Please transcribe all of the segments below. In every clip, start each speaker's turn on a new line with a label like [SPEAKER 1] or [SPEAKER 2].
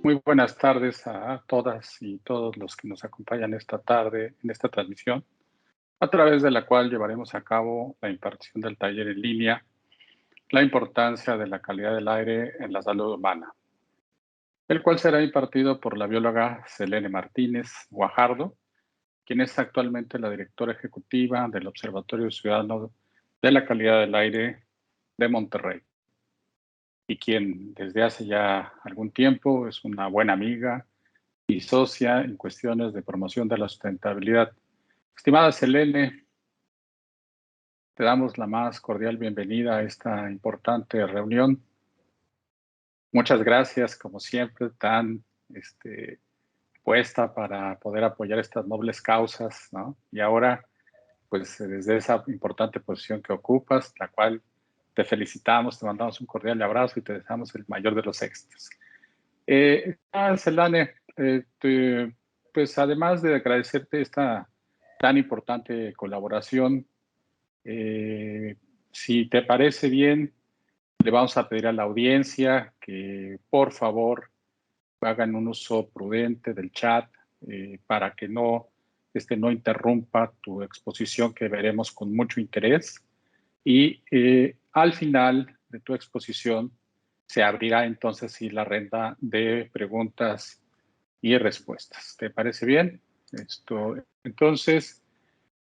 [SPEAKER 1] Muy buenas tardes a todas y todos los que nos acompañan esta tarde en esta transmisión, a través de la cual llevaremos a cabo la impartición del taller en línea, la importancia de la calidad del aire en la salud humana, el cual será impartido por la bióloga Selene Martínez Guajardo, quien es actualmente la directora ejecutiva del Observatorio Ciudadano de la Calidad del Aire de Monterrey, y quien desde hace ya algún tiempo es una buena amiga y socia en cuestiones de promoción de la sustentabilidad. Estimada Selene, te damos la más cordial bienvenida a esta importante reunión. Muchas gracias, como siempre, tan puesta para poder apoyar estas nobles causas, ¿no? Y ahora, pues desde esa importante posición que ocupas, la cual te felicitamos, te mandamos un cordial abrazo y te deseamos el mayor de los éxitos. Selene, pues además de agradecerte esta tan importante colaboración, si te parece bien, le vamos a pedir a la audiencia que por favor hagan un uso prudente del chat para que no interrumpa tu exposición, que veremos con mucho interés. Y al final de tu exposición se abrirá entonces sí la ronda de preguntas y respuestas. ¿Te parece bien? Entonces,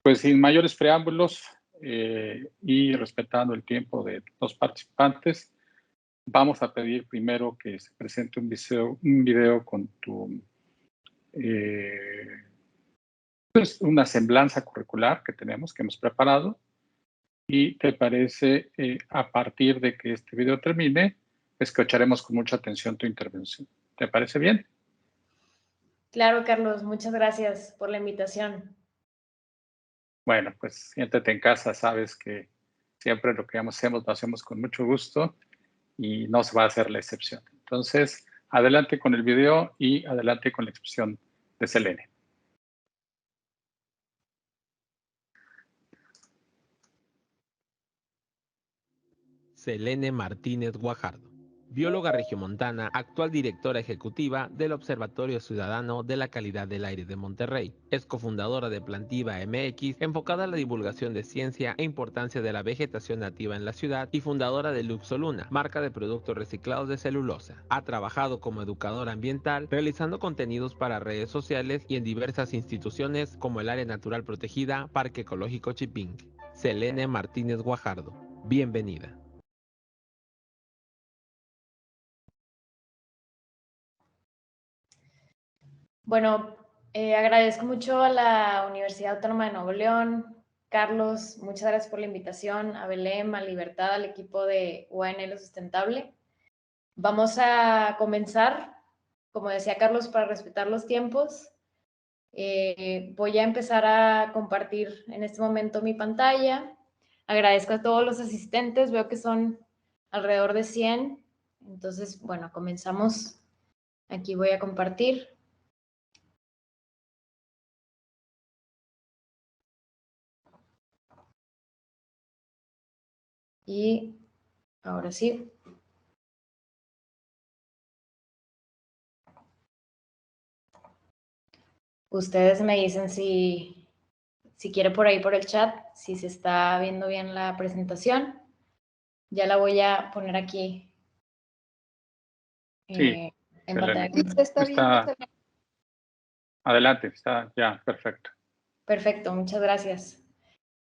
[SPEAKER 1] pues sin mayores preámbulos y respetando el tiempo de los participantes, vamos a pedir primero que se presente un video con pues una semblanza curricular que hemos preparado. Y te parece, a partir de que este video termine, escucharemos con mucha atención tu intervención. ¿Te parece bien?
[SPEAKER 2] Claro, Carlos, muchas gracias por la invitación.
[SPEAKER 1] Bueno, pues siéntate en casa, sabes que siempre lo que hacemos lo hacemos con mucho gusto y no se va a hacer la excepción. Entonces, adelante con el video y adelante con la exposición de Selene.
[SPEAKER 3] Selene Martínez Guajardo, bióloga regiomontana, actual directora ejecutiva del Observatorio Ciudadano de la Calidad del Aire de Monterrey. Es cofundadora de Plantiva MX, enfocada a la divulgación de ciencia e importancia de la vegetación nativa en la ciudad, y fundadora de Luxoluna, marca de productos reciclados de celulosa. Ha trabajado como educadora ambiental, realizando contenidos para redes sociales y en diversas instituciones como el Área Natural Protegida, Parque Ecológico Chipinque. Selene Martínez Guajardo, bienvenida.
[SPEAKER 2] Bueno, agradezco mucho a la Universidad Autónoma de Nuevo León. Carlos, muchas gracias por la invitación, a Belém, a Libertad, al equipo de UANL Sustentable. Vamos a comenzar, como decía Carlos, para respetar los tiempos. Voy a empezar a compartir en este momento mi pantalla. Agradezco a todos los asistentes, veo que son alrededor de 100. Entonces, bueno, comenzamos. Aquí voy a compartir. Y ahora sí. Ustedes me dicen si quiere por ahí por el chat, si se está viendo bien la presentación. Ya la voy a poner aquí
[SPEAKER 1] Sí,
[SPEAKER 2] en pantalla.
[SPEAKER 4] Se está viendo.
[SPEAKER 1] Adelante, está ya, perfecto.
[SPEAKER 2] Perfecto, muchas gracias.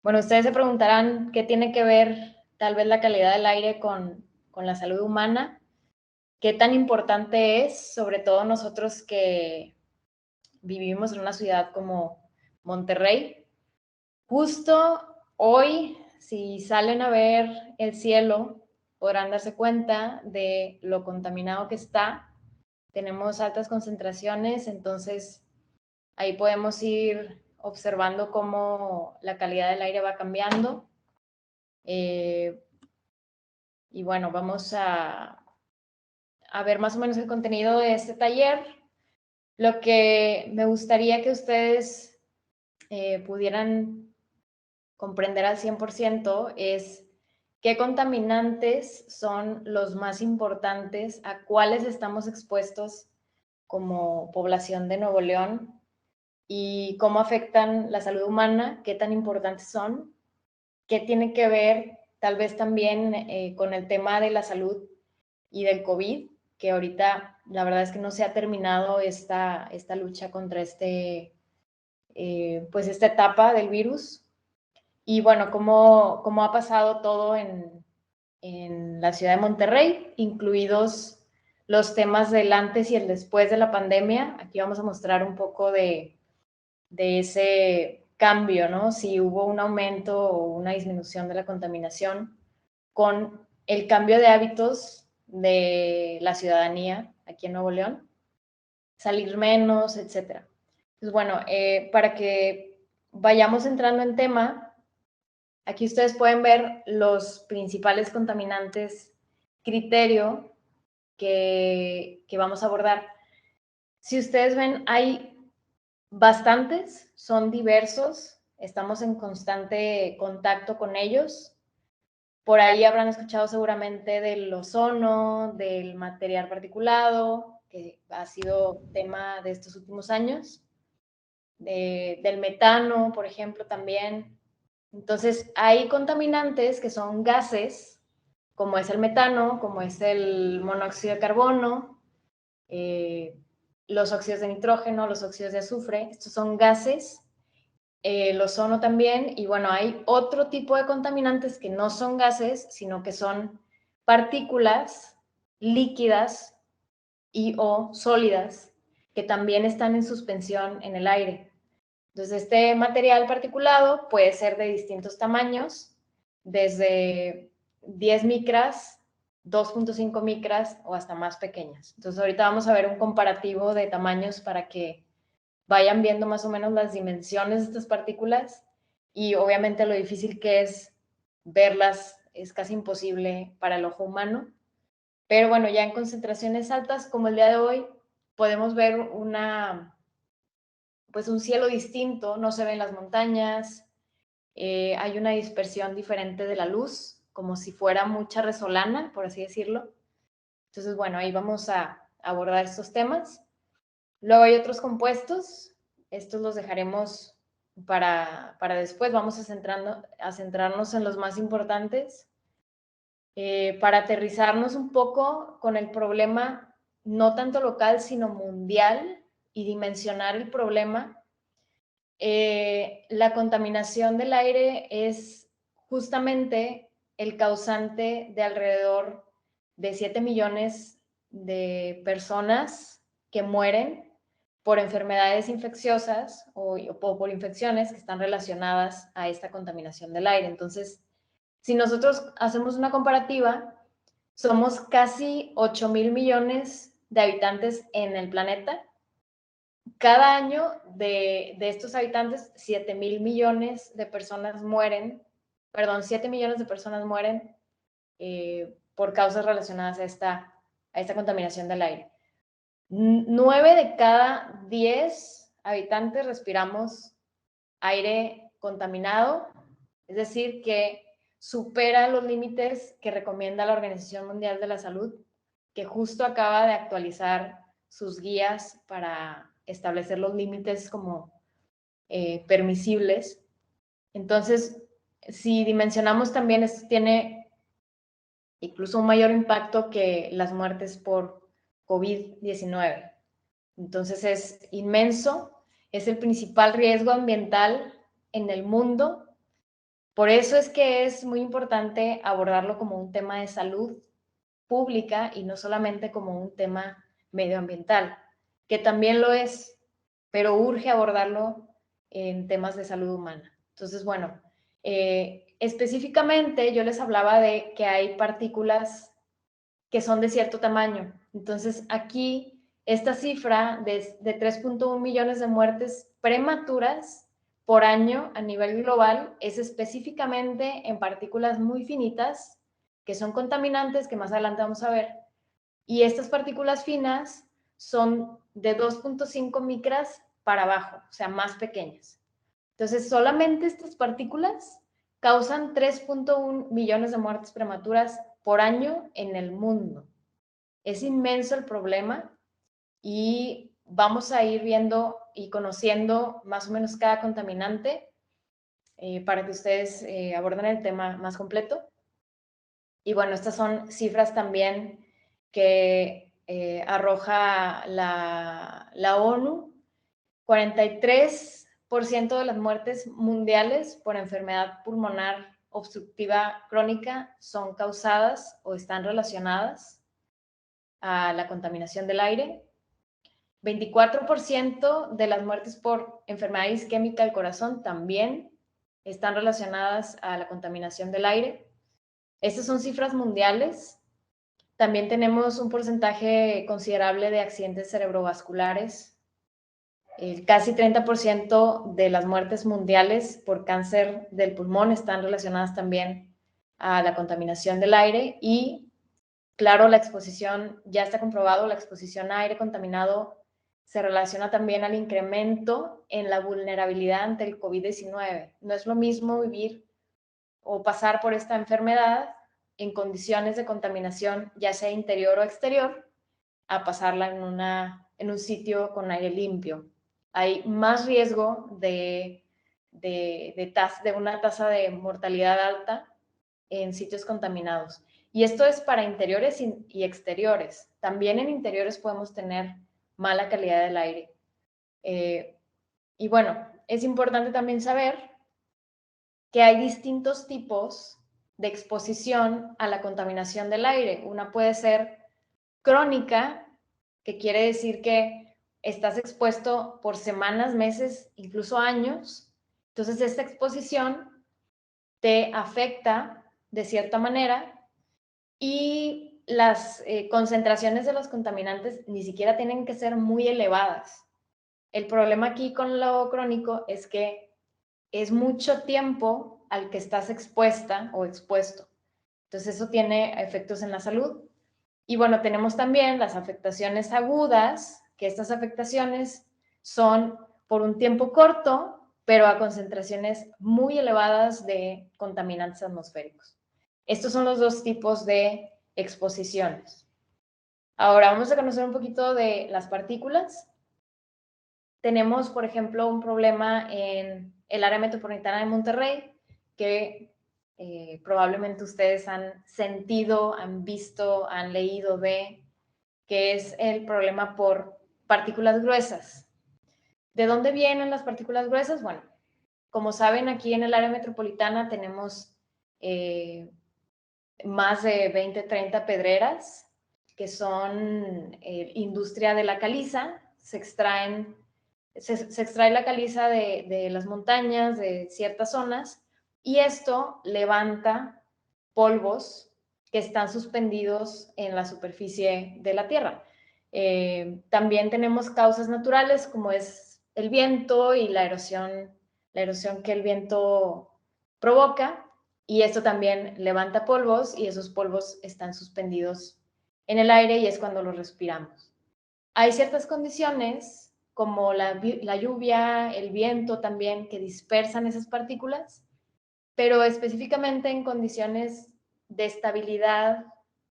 [SPEAKER 2] Bueno, ustedes se preguntarán qué tiene que ver tal vez la calidad del aire con la salud humana. ¿Qué tan importante es, sobre todo nosotros que vivimos en una ciudad como Monterrey? Justo hoy, si salen a ver el cielo, podrán darse cuenta de lo contaminado que está. Tenemos altas concentraciones, entonces ahí podemos ir observando cómo la calidad del aire va cambiando. Y bueno, vamos a ver más o menos el contenido de este taller. Lo que me gustaría que ustedes pudieran comprender al 100% es qué contaminantes son los más importantes, a cuáles estamos expuestos como población de Nuevo León y cómo afectan la salud humana, qué tan importantes son, qué tiene que ver tal vez también con el tema de la salud y del COVID, que ahorita la verdad es que no se ha terminado esta lucha contra pues esta etapa del virus. Y bueno, cómo ha pasado todo en la ciudad de Monterrey, incluidos los temas del antes y el después de la pandemia. Aquí vamos a mostrar un poco de ese cambio, ¿no? Si hubo un aumento o una disminución de la contaminación con el cambio de hábitos de la ciudadanía aquí en Nuevo León, salir menos, etcétera. Pues bueno, para que vayamos entrando en tema, aquí ustedes pueden ver los principales contaminantes criterio que vamos a abordar. Si ustedes ven, hay bastantes, son diversos, estamos en constante contacto con ellos. Por ahí habrán escuchado seguramente del ozono, del material particulado, que ha sido tema de estos últimos años, del metano, por ejemplo, también. Entonces, hay contaminantes que son gases, como es el metano, como es el monóxido de carbono, los óxidos de nitrógeno, los óxidos de azufre. Estos son gases. El ozono también, y bueno, hay otro tipo de contaminantes que no son gases, sino que son partículas líquidas y o sólidas que también están en suspensión en el aire. Entonces, este material particulado puede ser de distintos tamaños, desde 10 micras, 2.5 micras o hasta más pequeñas. Entonces, ahorita vamos a ver un comparativo de tamaños para que vayan viendo más o menos las dimensiones de estas partículas y obviamente lo difícil que es verlas es casi imposible para el ojo humano. Pero bueno, ya en concentraciones altas como el día de hoy podemos ver pues un cielo distinto, no se ven las montañas, hay una dispersión diferente de la luz, como si fuera mucha resolana, por así decirlo. Entonces, bueno, ahí vamos a abordar estos temas. Luego hay otros compuestos, estos los dejaremos para después, vamos a centrarnos en los más importantes, para aterrizarnos un poco con el problema no tanto local, sino mundial y dimensionar el problema. La contaminación del aire es justamente el causante de alrededor de 7 millones de personas que mueren por enfermedades infecciosas o por infecciones que están relacionadas a esta contaminación del aire. Entonces, si nosotros hacemos una comparativa, somos casi 8,000 millones de habitantes en el planeta. Cada año de estos habitantes, 7,000 millones de personas mueren, 7 millones de personas mueren por causas relacionadas a esta contaminación del aire. 9 de cada 10 habitantes respiramos aire contaminado, es decir, que supera los límites que recomienda la Organización Mundial de la Salud, que justo acaba de actualizar sus guías para establecer los límites como permisibles. Entonces, si dimensionamos también, esto tiene incluso un mayor impacto que las muertes por COVID-19. Entonces es inmenso, es el principal riesgo ambiental en el mundo. Por eso es que es muy importante abordarlo como un tema de salud pública y no solamente como un tema medioambiental, que también lo es, pero urge abordarlo en temas de salud humana. Entonces, bueno, específicamente yo les hablaba de que hay partículas que son de cierto tamaño. Entonces, aquí esta cifra de 3.1 millones de muertes prematuras por año a nivel global es específicamente en partículas muy finitas, que son contaminantes, que más adelante vamos a ver. Y estas partículas finas son de 2.5 micras para abajo, o sea, más pequeñas. Entonces, solamente estas partículas causan 3.1 millones de muertes prematuras por año en el mundo. Es inmenso el problema y vamos a ir viendo y conociendo más o menos cada contaminante para que ustedes aborden el tema más completo. Y bueno, estas son cifras también que arroja la ONU. 43% de las muertes mundiales por enfermedad pulmonar obstructiva crónica son causadas o están relacionadas a la contaminación del aire. 24% de las muertes por enfermedad isquémica del corazón también están relacionadas a la contaminación del aire. Estas son cifras mundiales. También tenemos un porcentaje considerable de accidentes cerebrovasculares. Casi 30% de las muertes mundiales por cáncer del pulmón están relacionadas también a la contaminación del aire y, claro, la exposición, ya está comprobado, la exposición a aire contaminado se relaciona también al incremento en la vulnerabilidad ante el COVID-19. No es lo mismo vivir o pasar por esta enfermedad en condiciones de contaminación, ya sea interior o exterior, a pasarla en un sitio con aire limpio. Hay más riesgo de una tasa de mortalidad alta en sitios contaminados. Y esto es para interiores y exteriores. También en interiores podemos tener mala calidad del aire. Y bueno, es importante también saber que hay distintos tipos de exposición a la contaminación del aire. Una puede ser crónica, que quiere decir que estás expuesto por semanas, meses, incluso años. Entonces, esta exposición te afecta de cierta manera y las concentraciones de los contaminantes ni siquiera tienen que ser muy elevadas. El problema aquí con lo crónico es que es mucho tiempo al que estás expuesta o expuesto. Entonces, eso tiene efectos en la salud. Y bueno, tenemos también las afectaciones agudas, que estas afectaciones son por un tiempo corto, pero a concentraciones muy elevadas de contaminantes atmosféricos. Estos son los dos tipos de exposiciones. Ahora vamos a conocer un poquito de las partículas. Tenemos, por ejemplo, un problema en el área metropolitana de Monterrey, que probablemente ustedes han sentido, han visto, han leído de, que es el problema por partículas gruesas. ¿De dónde vienen las partículas gruesas? Bueno, como saben, aquí en el área metropolitana tenemos más de 20, 30 pedreras, que son industria de la caliza. Se extrae la caliza de las montañas, de ciertas zonas, y esto levanta polvos que están suspendidos en la superficie de la Tierra. También tenemos causas naturales como es el viento y la erosión que el viento provoca, y esto también levanta polvos y esos polvos están suspendidos en el aire y es cuando los respiramos. Hay ciertas condiciones como la lluvia, el viento también, que dispersan esas partículas, pero específicamente en condiciones de estabilidad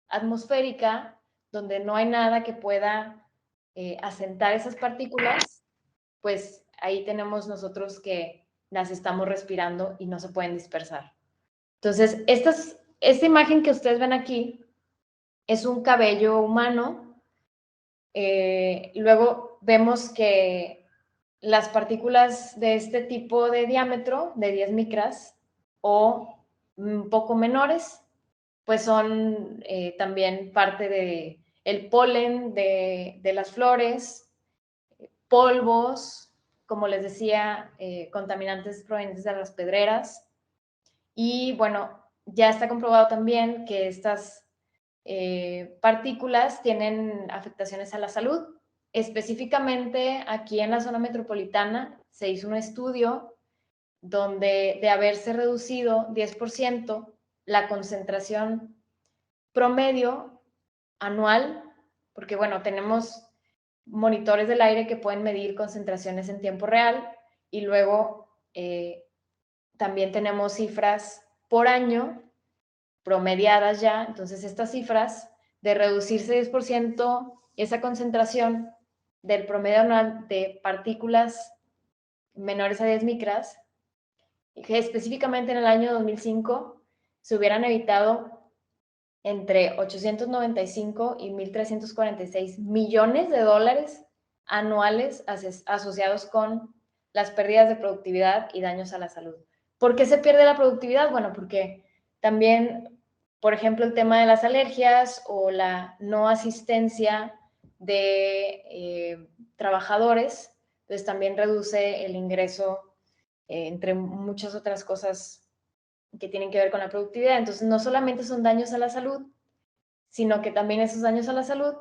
[SPEAKER 2] atmosférica, donde no hay nada que pueda asentar esas partículas, pues ahí tenemos nosotros que las estamos respirando y no se pueden dispersar. Entonces, esta imagen que ustedes ven aquí es un cabello humano. Luego vemos que las partículas de este tipo de diámetro, de 10 micras o un poco menores, pues son también parte del polen de las flores, polvos, como les decía, contaminantes provenientes de las pedreras. Y bueno, ya está comprobado también que estas partículas tienen afectaciones a la salud. Específicamente aquí en la zona metropolitana se hizo un estudio donde de haberse reducido 10% la concentración promedio anual, porque bueno, tenemos monitores del aire que pueden medir concentraciones en tiempo real y luego también tenemos cifras por año promediadas ya. Entonces, estas cifras de reducirse 10% esa concentración del promedio anual de partículas menores a 10 micras, que específicamente en el año 2005 se hubieran evitado entre 895 y 1.346 millones de dólares anuales asociados con las pérdidas de productividad y daños a la salud. ¿Por qué se pierde la productividad? Bueno, porque también, por ejemplo, el tema de las alergias o la no asistencia de trabajadores, pues también reduce el ingreso, entre muchas otras cosas que tienen que ver con la productividad. Entonces, no solamente son daños a la salud, sino que también esos daños a la salud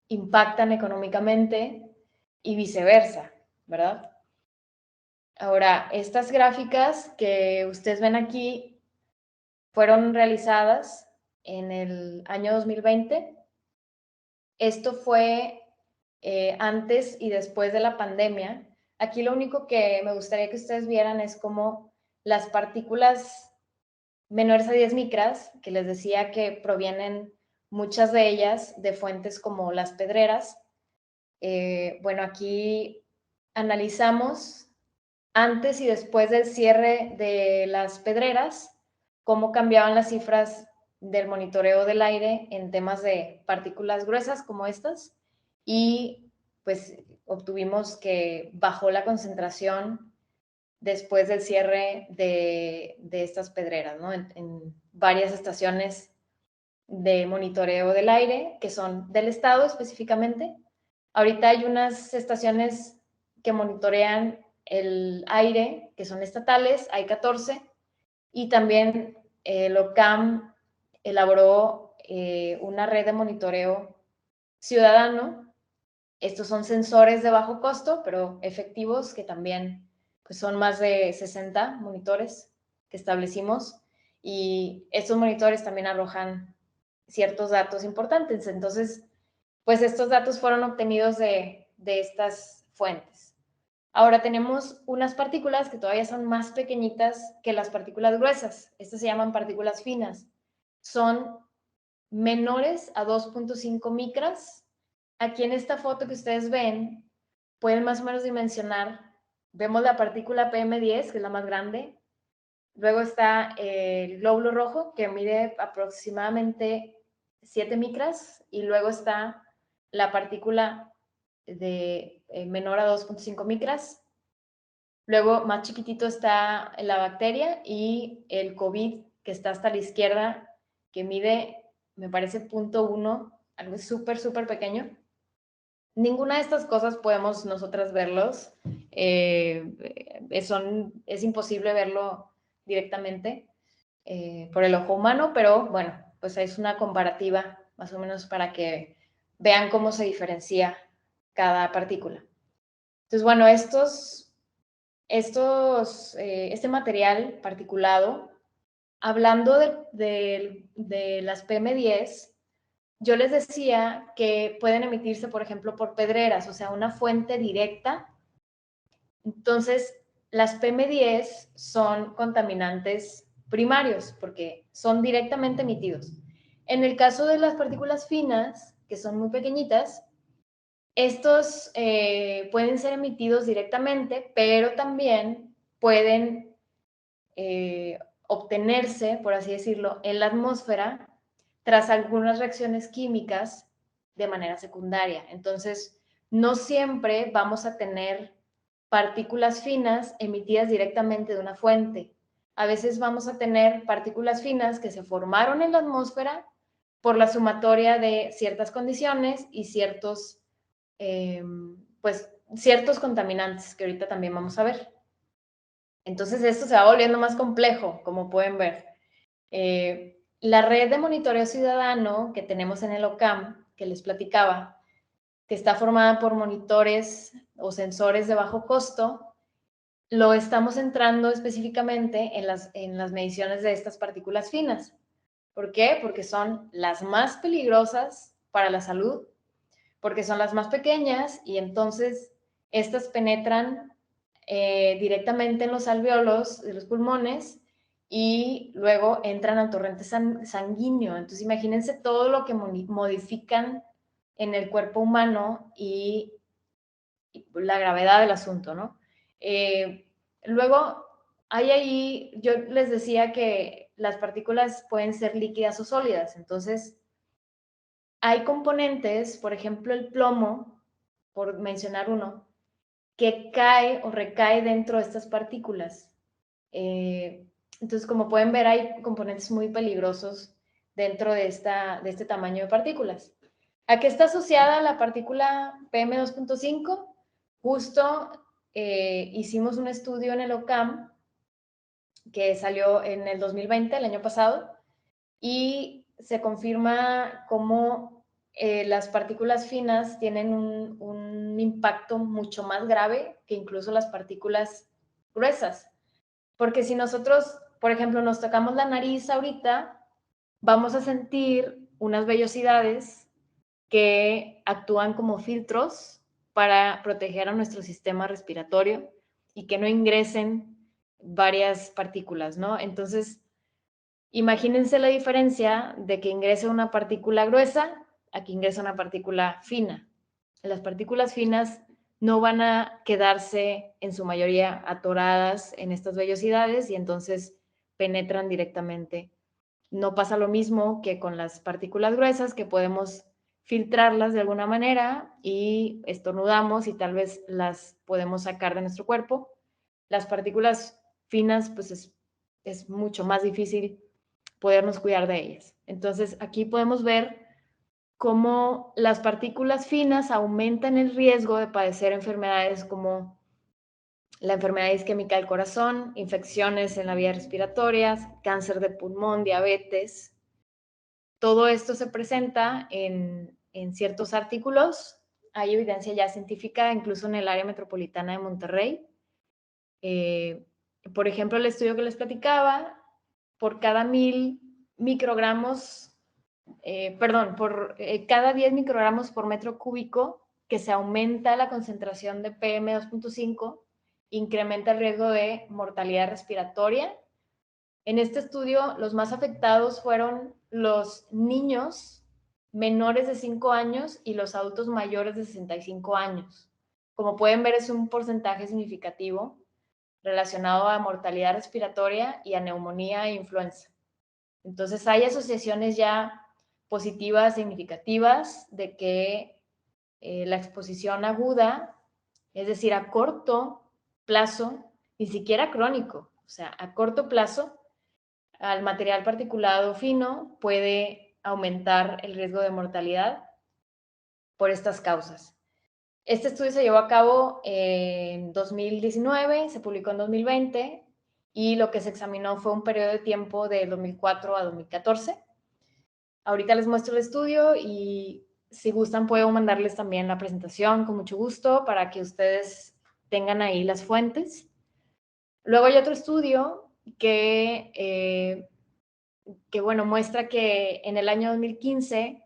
[SPEAKER 2] impactan económicamente y viceversa, ¿verdad? Ahora, estas gráficas que ustedes ven aquí fueron realizadas en el año 2020. Esto fue antes y después de la pandemia. Aquí lo único que me gustaría que ustedes vieran es cómo las partículas menores a 10 micras, que les decía que provienen muchas de ellas de fuentes como las pedreras. Bueno, aquí analizamos antes y después del cierre de las pedreras, cómo cambiaban las cifras del monitoreo del aire en temas de partículas gruesas como estas, y pues obtuvimos que bajó la concentración después del cierre de estas pedreras, ¿no? En varias estaciones de monitoreo del aire, que son del estado específicamente. Ahorita hay unas estaciones que monitorean el aire, que son estatales, hay 14, y también el OCAM elaboró una red de monitoreo ciudadano. Estos son sensores de bajo costo, pero efectivos, que también pues, son más de 60 monitores que establecimos, y estos monitores también arrojan ciertos datos importantes. Entonces, pues estos datos fueron obtenidos de estas fuentes. Ahora tenemos unas partículas que todavía son más pequeñitas que las partículas gruesas. Estas se llaman partículas finas. Son menores a 2.5 micras. Aquí en esta foto que ustedes ven, pueden más o menos dimensionar. Vemos la partícula PM10, que es la más grande. Luego está el glóbulo rojo, que mide aproximadamente 7 micras. Y luego está la partícula de menor a 2.5 micras. Luego, más chiquitito está la bacteria y el COVID, que está hasta la izquierda, que mide, me parece, 0.1, algo súper, súper pequeño. Ninguna de estas cosas podemos nosotras verlos. Es imposible verlo directamente por el ojo humano, pero bueno, pues es una comparativa más o menos para que vean cómo se diferencia cada partícula. Entonces, bueno, este material particulado, hablando de las PM10, yo les decía que pueden emitirse, por ejemplo, por pedreras, o sea, una fuente directa. Entonces, las PM10 son contaminantes primarios porque son directamente emitidos. En el caso de las partículas finas, que son muy pequeñitas, estos pueden ser emitidos directamente, pero también pueden obtenerse, por así decirlo, en la atmósfera tras algunas reacciones químicas de manera secundaria. Entonces, no siempre vamos a tener partículas finas emitidas directamente de una fuente. A veces vamos a tener partículas finas que se formaron en la atmósfera por la sumatoria de ciertas condiciones y ciertos contaminantes que ahorita también vamos a ver. Entonces esto se va volviendo más complejo, como pueden ver. La red de monitoreo ciudadano que tenemos en el OCAM, que les platicaba, que está formada por monitores o sensores de bajo costo, lo estamos centrando específicamente en las mediciones de estas partículas finas. ¿Por qué? Porque son las más peligrosas para la salud, porque son las más pequeñas y entonces estas penetran directamente en los alvéolos de los pulmones y luego entran al torrente sanguíneo. Entonces imagínense todo lo que modifican en el cuerpo humano y la gravedad del asunto, ¿no? Luego, yo les decía que las partículas pueden ser líquidas o sólidas, entonces hay componentes, por ejemplo el plomo, por mencionar uno, que cae o recae dentro de estas partículas. Entonces, como pueden ver, hay componentes muy peligrosos dentro de este tamaño de partículas. ¿A qué está asociada la partícula PM2.5? Justo hicimos un estudio en el OCAM que salió en el 2020, el año pasado, y se confirma cómo las partículas finas tienen un impacto mucho más grave que incluso las partículas gruesas. Porque si nosotros, por ejemplo, nos tocamos la nariz ahorita, vamos a sentir unas vellosidades que actúan como filtros para proteger a nuestro sistema respiratorio y que no ingresen varias partículas, ¿no? Entonces, imagínense la diferencia de que ingrese una partícula gruesa a que ingrese una partícula fina. Las partículas finas no van a quedarse en su mayoría atoradas en estas vellosidades y entonces penetran directamente. No pasa lo mismo que con las partículas gruesas, que podemos filtrarlas de alguna manera y estornudamos y tal vez las podemos sacar de nuestro cuerpo. Las partículas finas, pues es mucho más difícil podernos cuidar de ellas. Entonces, aquí podemos ver cómo las partículas finas aumentan el riesgo de padecer enfermedades como la enfermedad isquémica del corazón, infecciones en la vía respiratoria, cáncer de pulmón, diabetes. Todo esto se presenta en ciertos artículos. Hay evidencia ya científica, incluso en el área metropolitana de Monterrey. Por ejemplo, el estudio que les platicaba, por cada 1000 microgramos, por cada 10 microgramos por metro cúbico que se aumenta la concentración de PM2.5, incrementa el riesgo de mortalidad respiratoria. En este estudio, los más afectados fueron los niños menores de 5 años y los adultos mayores de 65 años. Como pueden ver, es un porcentaje significativo relacionado a mortalidad respiratoria y a neumonía e influenza. Entonces, hay asociaciones ya positivas, significativas, de que la exposición aguda, es decir, a corto plazo, ni siquiera crónico, o sea, a corto plazo, al material particulado fino puede aumentar el riesgo de mortalidad por estas causas. Este estudio se llevó a cabo en 2019, se publicó en 2020 y lo que se examinó fue un periodo de tiempo de 2004 a 2014. Ahorita les muestro el estudio y si gustan puedo mandarles también la presentación con mucho gusto para que ustedes tengan ahí las fuentes. Luego hay otro estudio que bueno, muestra que en el año 2015,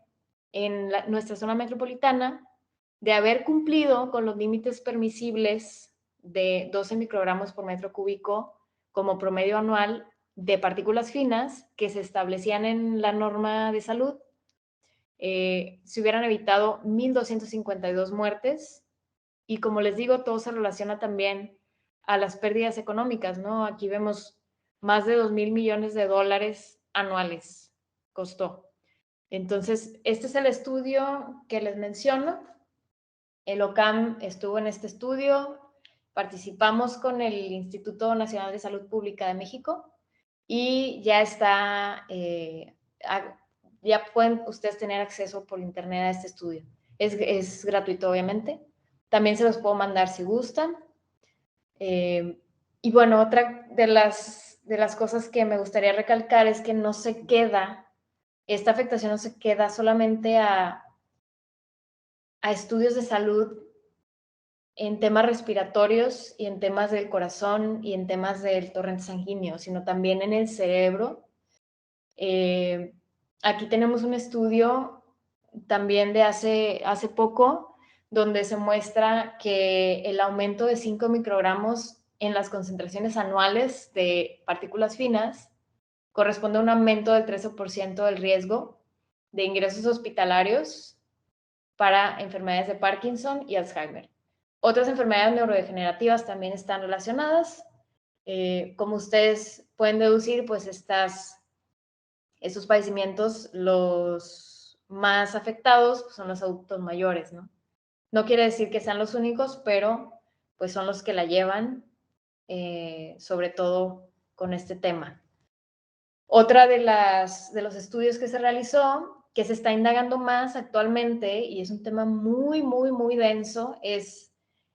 [SPEAKER 2] en nuestra zona metropolitana, de haber cumplido con los límites permisibles de 12 microgramos por metro cúbico como promedio anual de partículas finas que se establecían en la norma de salud, se hubieran evitado 1,252 muertes. Y como les digo, todo se relaciona también a las pérdidas económicas, ¿no? Aquí vemos más de 2,000 millones de dólares anuales costó. Entonces, este es el estudio que les menciono. El OCAM estuvo en este estudio, participamos con el Instituto Nacional de Salud Pública de México y ya está, ya pueden ustedes tener acceso por internet a este estudio. Es gratuito, obviamente. También se los puedo mandar si gustan. Y bueno, otra de las cosas que me gustaría recalcar es que no se queda, esta afectación no se queda solamente a estudios de salud en temas respiratorios y en temas del corazón y en temas del torrente sanguíneo, sino también en el cerebro. Aquí tenemos un estudio también de hace poco, donde se muestra que el aumento de 5 microgramos en las concentraciones anuales de partículas finas corresponde a un aumento del 13% del riesgo de ingresos hospitalarios para enfermedades de Parkinson y Alzheimer. Otras enfermedades neurodegenerativas también están relacionadas. Como ustedes pueden deducir, pues estos padecimientos, los más afectados pues, son los adultos mayores, ¿no? No quiere decir que sean los únicos, pero pues son los que la llevan, sobre todo con este tema. Otra de los estudios que se realizó, que se está indagando más actualmente, y es un tema muy, muy, muy denso, es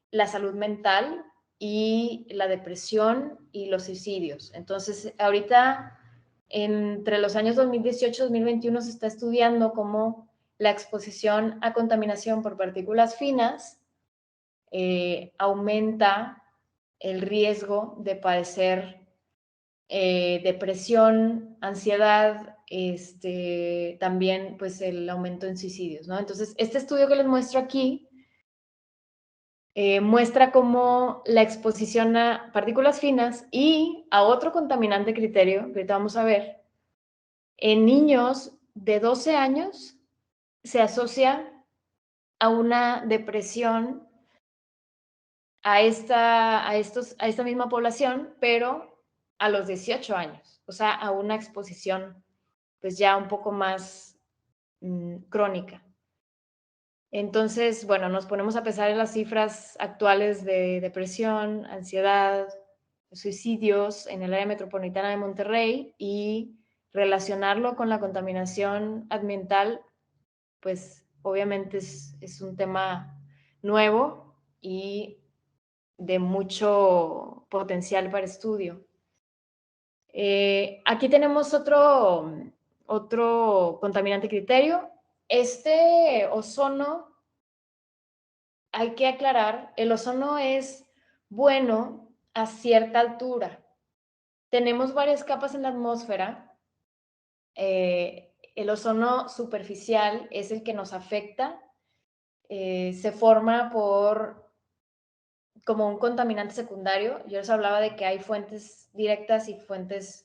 [SPEAKER 2] la salud mental y la depresión y los suicidios. Entonces, ahorita, entre los años 2018 y 2021, se está estudiando cómo la exposición a contaminación por partículas finas aumenta el riesgo de padecer depresión, ansiedad, también pues el aumento en suicidios, ¿no? Entonces, este estudio que les muestro aquí muestra cómo la exposición a partículas finas y a otro contaminante criterio, que ahorita vamos a ver, en niños de 12 años se asocia a una depresión a esta misma población, pero a los 18 años, o sea, a una exposición pues ya un poco más crónica. Entonces, bueno, nos ponemos a pesar en las cifras actuales de depresión, ansiedad, suicidios en el área metropolitana de Monterrey y relacionarlo con la contaminación ambiental, pues obviamente es un tema nuevo y de mucho potencial para estudio. Aquí tenemos otro contaminante criterio. Este ozono, hay que aclarar, el ozono es bueno a cierta altura. Tenemos varias capas en la atmósfera. El ozono superficial es el que nos afecta. Se forma como un contaminante secundario. Yo les hablaba de que hay fuentes directas y fuentes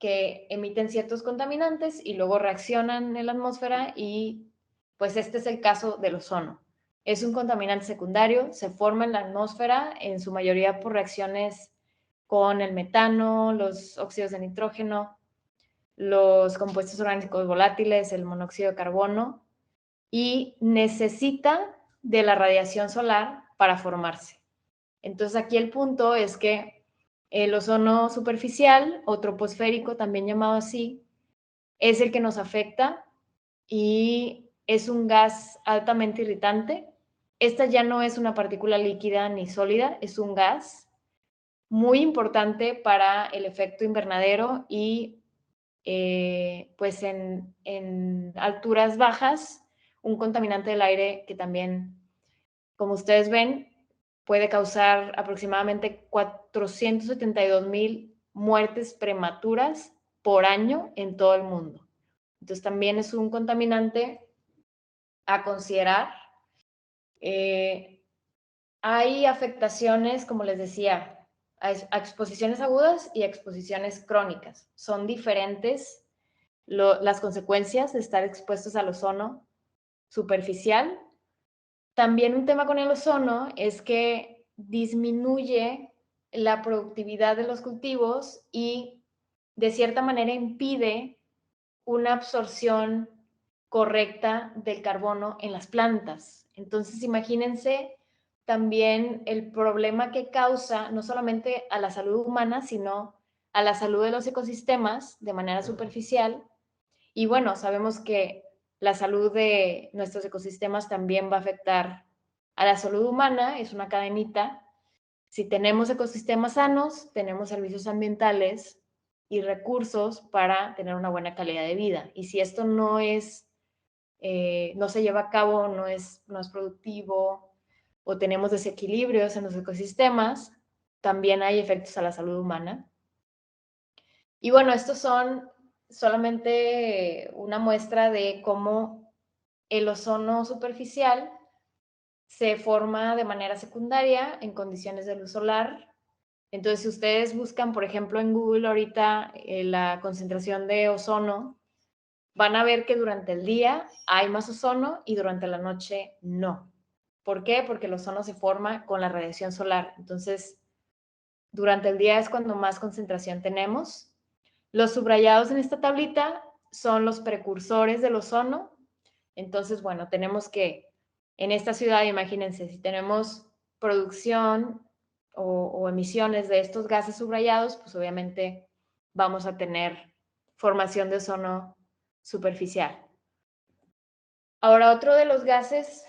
[SPEAKER 2] que emiten ciertos contaminantes y luego reaccionan en la atmósfera y pues este es el caso del ozono. Es un contaminante secundario, se forma en la atmósfera en su mayoría por reacciones con el metano, los óxidos de nitrógeno, los compuestos orgánicos volátiles, el monóxido de carbono y necesita de la radiación solar para formarse. Entonces aquí el punto es que el ozono superficial o troposférico, también llamado así, es el que nos afecta y es un gas altamente irritante. Esta ya no es una partícula líquida ni sólida, es un gas muy importante para el efecto invernadero y pues en alturas bajas, un contaminante del aire que también, como ustedes ven, puede causar aproximadamente 472,000 muertes prematuras por año en todo el mundo. Entonces también es un contaminante a considerar. Hay afectaciones, como les decía, a exposiciones agudas y a exposiciones crónicas. Son diferentes las consecuencias de estar expuestos al ozono superficial. También un tema con el ozono es que disminuye la productividad de los cultivos y de cierta manera impide una absorción correcta del carbono en las plantas. Entonces, imagínense también el problema que causa no solamente a la salud humana, sino a la salud de los ecosistemas de manera superficial. Y bueno, sabemos que la salud de nuestros ecosistemas también va a afectar a la salud humana, es una cadenita. Si tenemos ecosistemas sanos, tenemos servicios ambientales y recursos para tener una buena calidad de vida. Y si esto no se lleva a cabo, no es productivo o tenemos desequilibrios en los ecosistemas, también hay efectos a la salud humana. Y bueno, estos son solamente una muestra de cómo el ozono superficial se forma de manera secundaria en condiciones de luz solar. Entonces, si ustedes buscan, por ejemplo, en Google ahorita la concentración de ozono, van a ver que durante el día hay más ozono y durante la noche no. ¿Por qué? Porque el ozono se forma con la radiación solar. Entonces, durante el día es cuando más concentración tenemos. Los subrayados en esta tablita son los precursores del ozono. Entonces, bueno, tenemos que, en esta ciudad, imagínense, si tenemos producción o emisiones de estos gases subrayados, pues obviamente vamos a tener formación de ozono superficial. Ahora, otro de los gases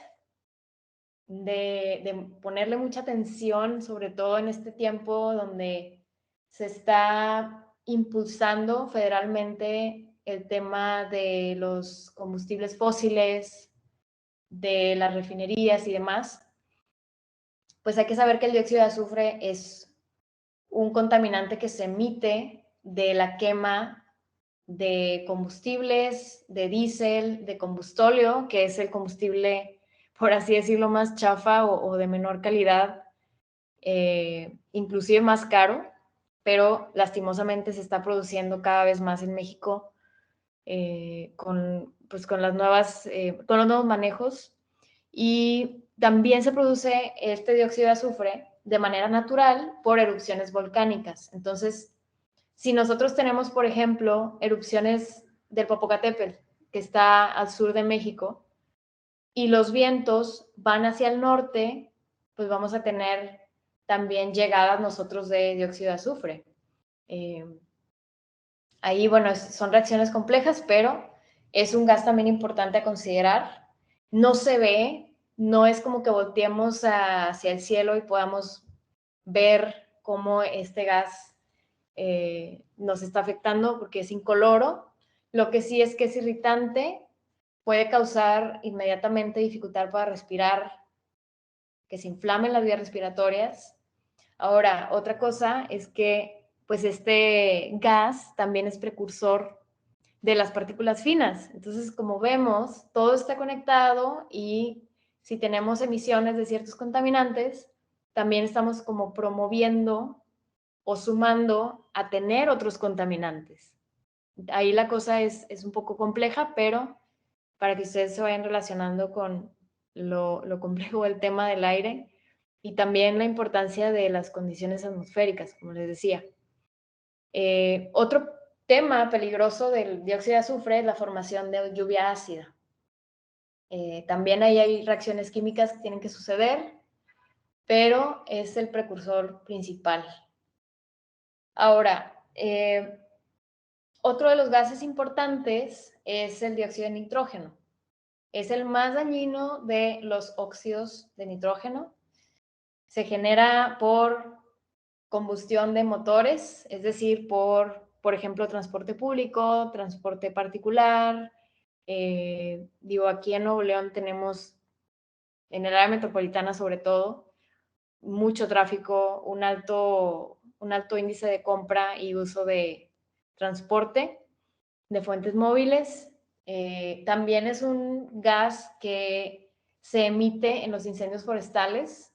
[SPEAKER 2] de ponerle mucha atención, sobre todo en este tiempo donde se está impulsando federalmente el tema de los combustibles fósiles, de las refinerías y demás, pues hay que saber que el dióxido de azufre es un contaminante que se emite de la quema de combustibles, de diésel, de combustóleo, que es el combustible, por así decirlo, más chafa o de menor calidad, inclusive más caro, pero lastimosamente se está produciendo cada vez más en México con los nuevos manejos. Y también se produce este dióxido de azufre de manera natural por erupciones volcánicas. Entonces, si nosotros tenemos, por ejemplo, erupciones del Popocatépetl, que está al sur de México, y los vientos van hacia el norte, pues vamos a tener también llegadas nosotros de dióxido de azufre. Ahí, bueno, son reacciones complejas, pero es un gas también importante a considerar. No se ve, no es como que volteemos hacia el cielo y podamos ver cómo este gas nos está afectando porque es incoloro. Lo que sí es que es irritante, puede causar inmediatamente dificultad para respirar, que se inflamen las vías respiratorias. Ahora, otra cosa es que pues este gas también es precursor de las partículas finas. Entonces, como vemos, todo está conectado y si tenemos emisiones de ciertos contaminantes, también estamos como promoviendo o sumando a tener otros contaminantes. Ahí la cosa es un poco compleja, pero para que ustedes se vayan relacionando con lo complejo del tema del aire y también la importancia de las condiciones atmosféricas, como les decía. Otro tema peligroso del dióxido de azufre es la formación de lluvia ácida. También ahí hay reacciones químicas que tienen que suceder, pero es el precursor principal. Ahora, otro de los gases importantes es el dióxido de nitrógeno. Es el más dañino de los óxidos de nitrógeno. Se genera por combustión de motores, es decir, por ejemplo, transporte público, transporte particular. Aquí en Nuevo León tenemos, en el área metropolitana sobre todo, mucho tráfico, un alto índice de compra y uso de transporte de fuentes móviles. También es un gas que se emite en los incendios forestales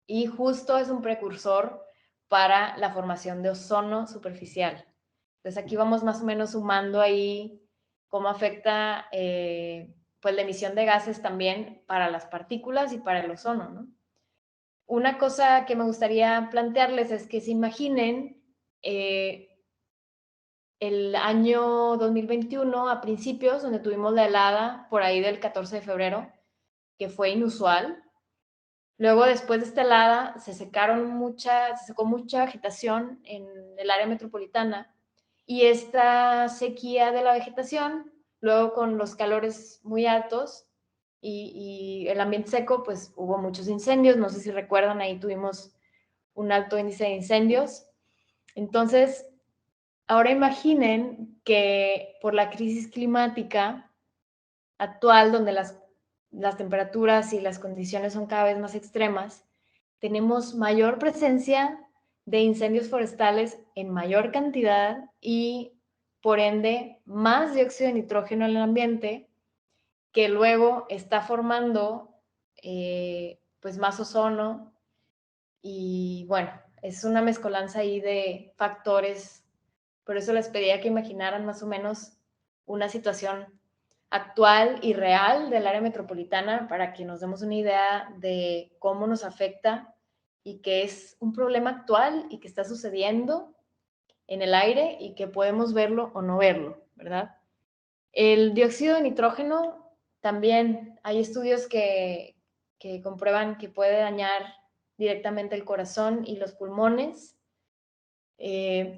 [SPEAKER 2] y justo es un precursor para la formación de ozono superficial. Entonces aquí vamos más o menos sumando ahí cómo afecta pues la emisión de gases también para las partículas y para el ozono, ¿no? Una cosa que me gustaría plantearles es que se imaginen el año 2021 a principios, donde tuvimos la helada por ahí del 14 de febrero, que fue inusual. Luego, después de esta helada, se secó mucha agitación en el área metropolitana y esta sequía de la vegetación, luego con los calores muy altos y el ambiente seco, pues hubo muchos incendios. No sé si recuerdan, ahí tuvimos un alto índice de incendios. Entonces, ahora imaginen que por la crisis climática actual, donde las temperaturas y las condiciones son cada vez más extremas, tenemos mayor presencia de incendios forestales en mayor cantidad y, por ende, más dióxido de nitrógeno en el ambiente, que luego está formando pues más ozono. Y bueno, es una mezcolanza ahí de factores. Por eso les pedía que imaginaran más o menos una situación actual y real del área metropolitana para que nos demos una idea de cómo nos afecta y que es un problema actual y que está sucediendo en el aire y que podemos verlo o no verlo, ¿verdad? El dióxido de nitrógeno, también hay estudios que comprueban que puede dañar directamente el corazón y los pulmones.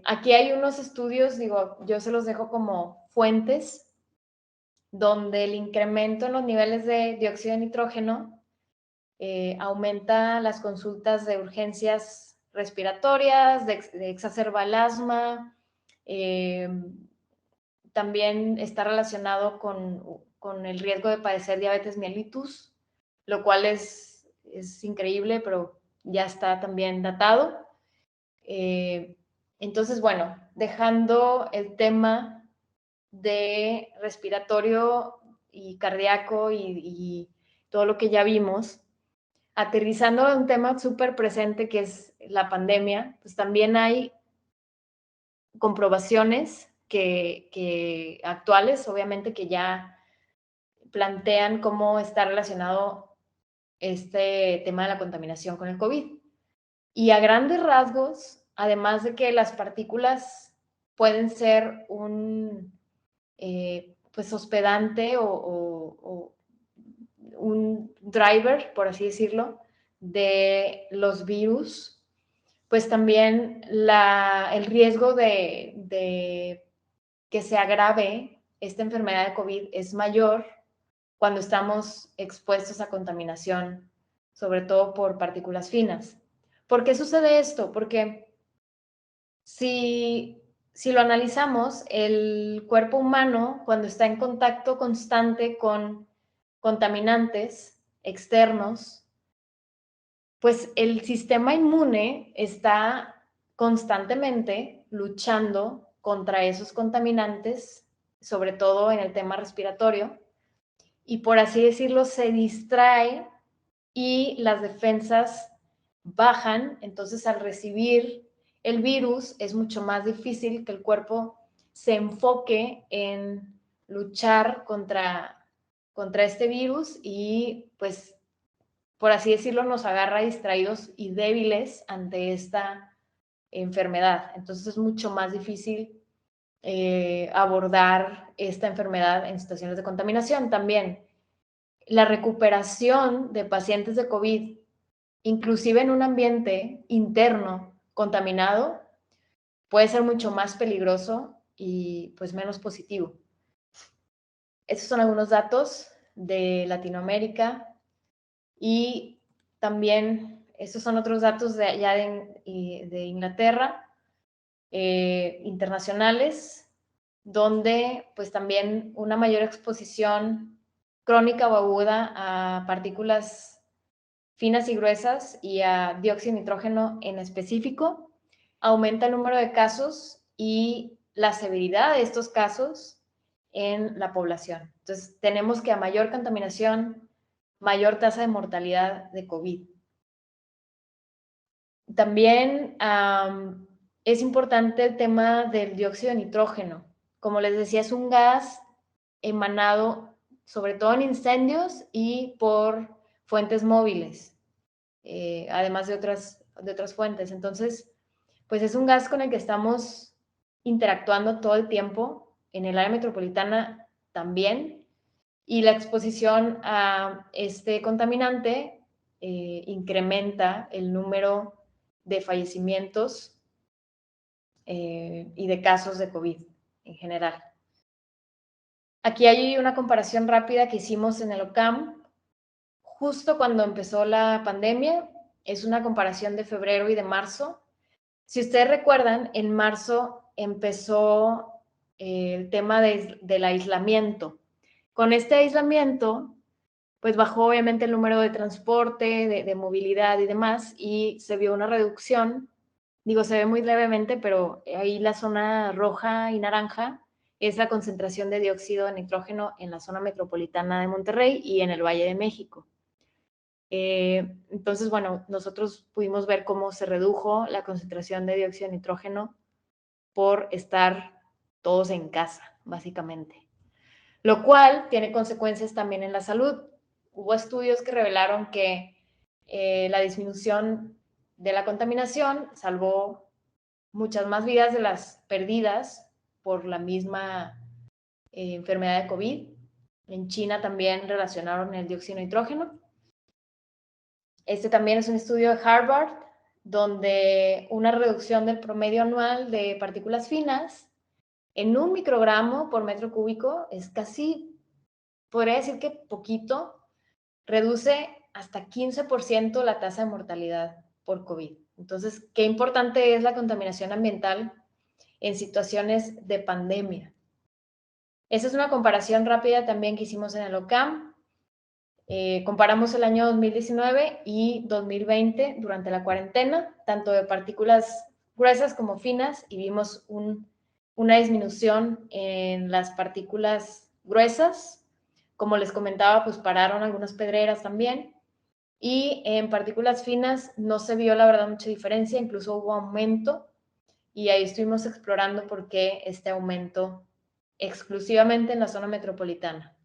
[SPEAKER 2] Aquí hay unos estudios, digo, yo se los dejo como fuentes, donde el incremento en los niveles de dióxido de nitrógeno aumenta las consultas de urgencias respiratorias, de exacerba el asma, también está relacionado con el riesgo de padecer diabetes mellitus, lo cual es increíble, pero ya está también datado. Entonces, bueno, dejando el tema de respiratorio y cardíaco y todo lo que ya vimos, aterrizando en un tema súper presente que es la pandemia, pues también hay comprobaciones que actuales, obviamente, que ya plantean cómo está relacionado este tema de la contaminación con el COVID. Y a grandes rasgos, además de que las partículas pueden ser un pues hospedante o un driver, por así decirlo, de los virus, pues también el riesgo de que se agrave esta enfermedad de COVID es mayor cuando estamos expuestos a contaminación, sobre todo por partículas finas. ¿Por qué sucede esto? Porque si lo analizamos, el cuerpo humano, cuando está en contacto constante con contaminantes externos, pues el sistema inmune está constantemente luchando contra esos contaminantes, sobre todo en el tema respiratorio, y por así decirlo, se distrae y las defensas bajan. Entonces, al recibir el virus, es mucho más difícil que el cuerpo se enfoque en luchar contra este virus y, pues, por así decirlo, nos agarra distraídos y débiles ante esta enfermedad. Entonces, es mucho más difícil abordar esta enfermedad en situaciones de contaminación. También la recuperación de pacientes de COVID, inclusive en un ambiente interno contaminado, puede ser mucho más peligroso y pues menos positivo. Estos son algunos datos de Latinoamérica y también estos son otros datos de allá de Inglaterra, internacionales, donde pues también una mayor exposición crónica o aguda a partículas finas y gruesas y a dióxido de nitrógeno en específico, aumenta el número de casos y la severidad de estos casos en la población. Entonces, tenemos que a mayor contaminación, mayor tasa de mortalidad de COVID. También es importante el tema del dióxido de nitrógeno. Como les decía, es un gas emanado sobre todo en incendios y por fuentes móviles, además de otras fuentes. Entonces, pues es un gas con el que estamos interactuando todo el tiempo, en el área metropolitana también, y la exposición a este contaminante incrementa el número de fallecimientos y de casos de COVID en general. Aquí hay una comparación rápida que hicimos en el OCAM, justo cuando empezó la pandemia. Es una comparación de febrero y de marzo. Si ustedes recuerdan, en marzo empezó el tema del aislamiento. Con este aislamiento, pues bajó obviamente el número de transporte, de movilidad y demás, y se vio una reducción. Digo, se ve muy levemente, pero ahí la zona roja y naranja es la concentración de dióxido de nitrógeno en la zona metropolitana de Monterrey y en el Valle de México. Entonces, bueno, nosotros pudimos ver cómo se redujo la concentración de dióxido de nitrógeno por estar todos en casa, básicamente. lo cual tiene consecuencias también en la salud. Hubo estudios que revelaron que la disminución de la contaminación salvó muchas más vidas de las perdidas por la misma enfermedad de COVID. En China también relacionaron el dióxido de nitrógeno. Este también es un estudio de Harvard, donde una reducción del promedio anual de partículas finas en 1 microgramo por metro cúbico es casi, podría decir que poquito, reduce hasta 15% la tasa de mortalidad por COVID. Entonces, qué importante es la contaminación ambiental en situaciones de pandemia. Esa es una comparación rápida también que hicimos en el OCAM. Comparamos el año 2019 y 2020 durante la cuarentena, tanto de partículas gruesas como finas, y vimos una disminución en las partículas gruesas. Como les comentaba, pues pararon algunas pedreras también. Y en partículas finas no se vio, la verdad, mucha diferencia, incluso hubo aumento. Y ahí estuvimos explorando por qué este aumento exclusivamente en la zona metropolitana.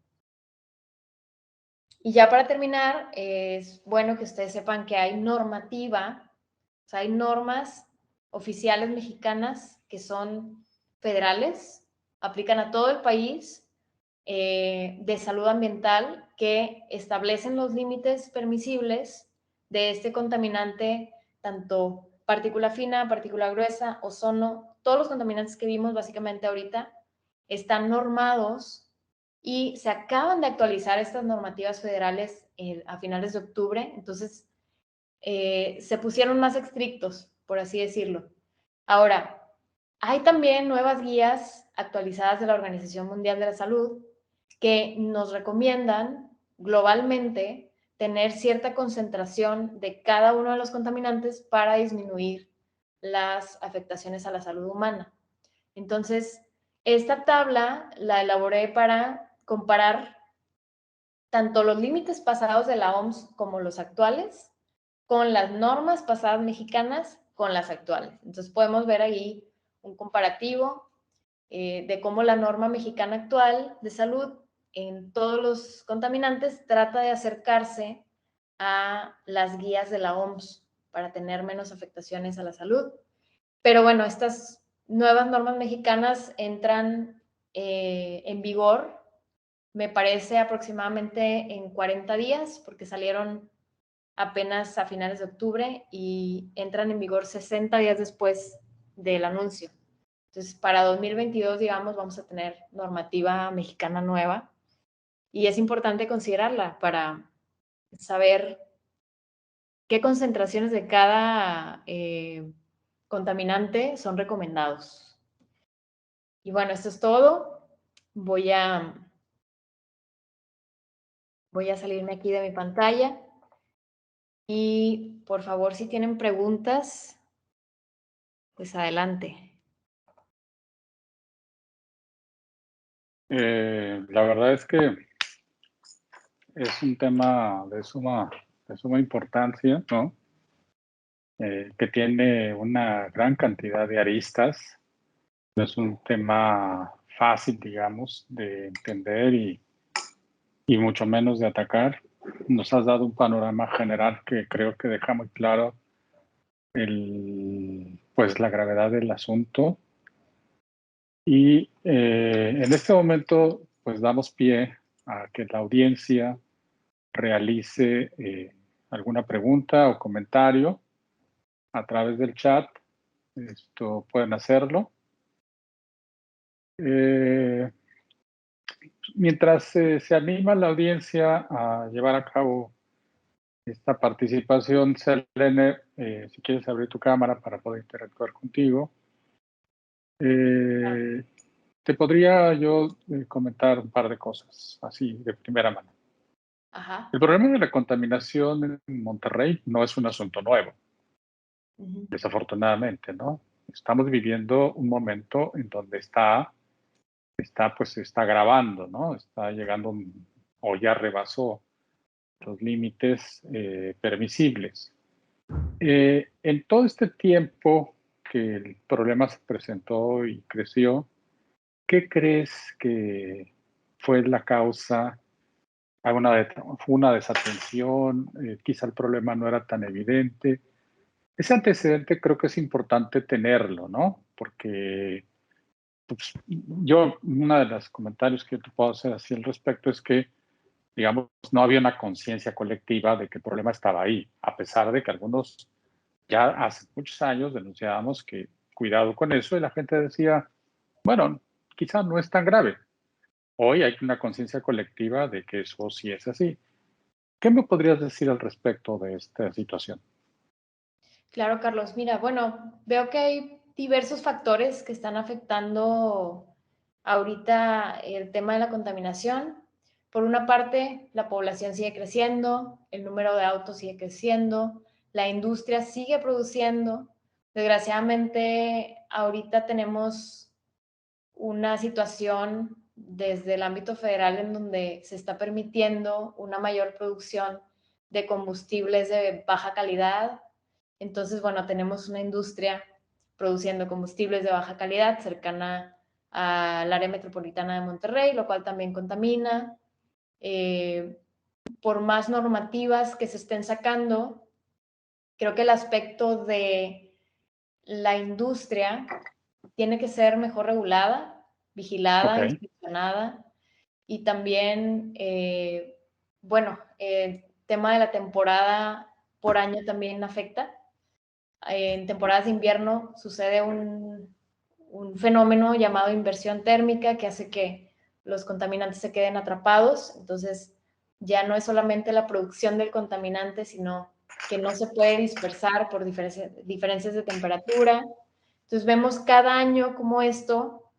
[SPEAKER 2] Y ya para terminar, es bueno que ustedes sepan que hay normativa, o sea, hay normas oficiales mexicanas que son federales, aplican a todo el país, de salud ambiental, que establecen los límites permisibles de este contaminante, tanto partícula fina, partícula gruesa, ozono, todos los contaminantes que vimos básicamente ahorita están normados y se acaban de actualizar estas normativas federales a finales de octubre. Entonces se pusieron más estrictos, por así decirlo. Ahora, hay también nuevas guías actualizadas de la Organización Mundial de la Salud que nos recomiendan globalmente tener cierta concentración de cada uno de los contaminantes para disminuir las afectaciones a la salud humana. Entonces, esta tabla la elaboré para comparar tanto los límites pasados de la OMS como los actuales con las normas pasadas mexicanas con las actuales. Entonces, podemos ver ahí un comparativo de cómo la norma mexicana actual de salud en todos los contaminantes trata de acercarse a las guías de la OMS para tener menos afectaciones a la salud. Pero bueno, estas nuevas normas mexicanas entran en vigor, me parece, aproximadamente en 40 días, porque salieron apenas a finales de octubre y entran en vigor 60 días después del anuncio. Entonces, para 2022, digamos, vamos a tener normativa mexicana nueva y es importante considerarla para saber qué concentraciones de cada contaminante son recomendados. Y bueno, esto es todo. Voy a salirme aquí de mi pantalla y por favor, si tienen preguntas, pues adelante.
[SPEAKER 1] La verdad es que es un tema de suma importancia, ¿no? Que tiene una gran cantidad de aristas. No es un tema fácil, digamos, de entender y mucho menos de atacar. Nos has dado un panorama general que creo que deja muy claro pues la gravedad del asunto. Y en este momento, pues damos pie a que la audiencia realice alguna pregunta o comentario a través del chat. Esto pueden hacerlo. Mientras se anima la audiencia a llevar a cabo esta participación, Selene, si quieres abrir tu cámara para poder interactuar contigo. Te podría yo comentar un par de cosas, así de primera mano.
[SPEAKER 2] Ajá.
[SPEAKER 1] El problema de la contaminación en Monterrey no es un asunto nuevo, desafortunadamente, ¿no? Estamos viviendo un momento en donde está agravando, ¿no? Está llegando o ya rebasó los límites permisibles. En todo este tiempo que el problema se presentó y creció, ¿qué crees que fue la causa, fue una desatención, quizá el problema no era tan evidente. Ese antecedente creo que es importante tenerlo, ¿no? Porque pues, uno de los comentarios que yo te puedo hacer así al respecto es que, digamos, no había una conciencia colectiva de que el problema estaba ahí, a pesar de que algunos ya hace muchos años denunciábamos que cuidado con eso y la gente decía, bueno, quizá no es tan grave. Hoy hay una conciencia colectiva de que eso sí es así. ¿Qué me podrías decir al respecto de esta situación?
[SPEAKER 2] Claro, Carlos. Mira, bueno, veo que hay diversos factores que están afectando ahorita el tema de la contaminación. Por una parte, la población sigue creciendo, el número de autos sigue creciendo, la industria sigue produciendo. Desgraciadamente, ahorita tenemos una situación desde el ámbito federal en donde se está permitiendo una mayor producción de combustibles de baja calidad. Entonces, bueno, tenemos una industria produciendo combustibles de baja calidad cercana al área metropolitana de Monterrey, lo cual también contamina. Por más normativas que se estén sacando, creo que el aspecto de la industria tiene que ser mejor regulada, vigilada,
[SPEAKER 1] Ok,
[SPEAKER 2] inspeccionada y también, bueno, el tema de la temporada por año también afecta. En temporadas de invierno sucede un fenómeno llamado inversión térmica que hace que los contaminantes se queden atrapados. Entonces, ya no es solamente la producción del contaminante, sino que no se puede dispersar por diferencias de temperatura. Entonces, vemos cada año cómo esto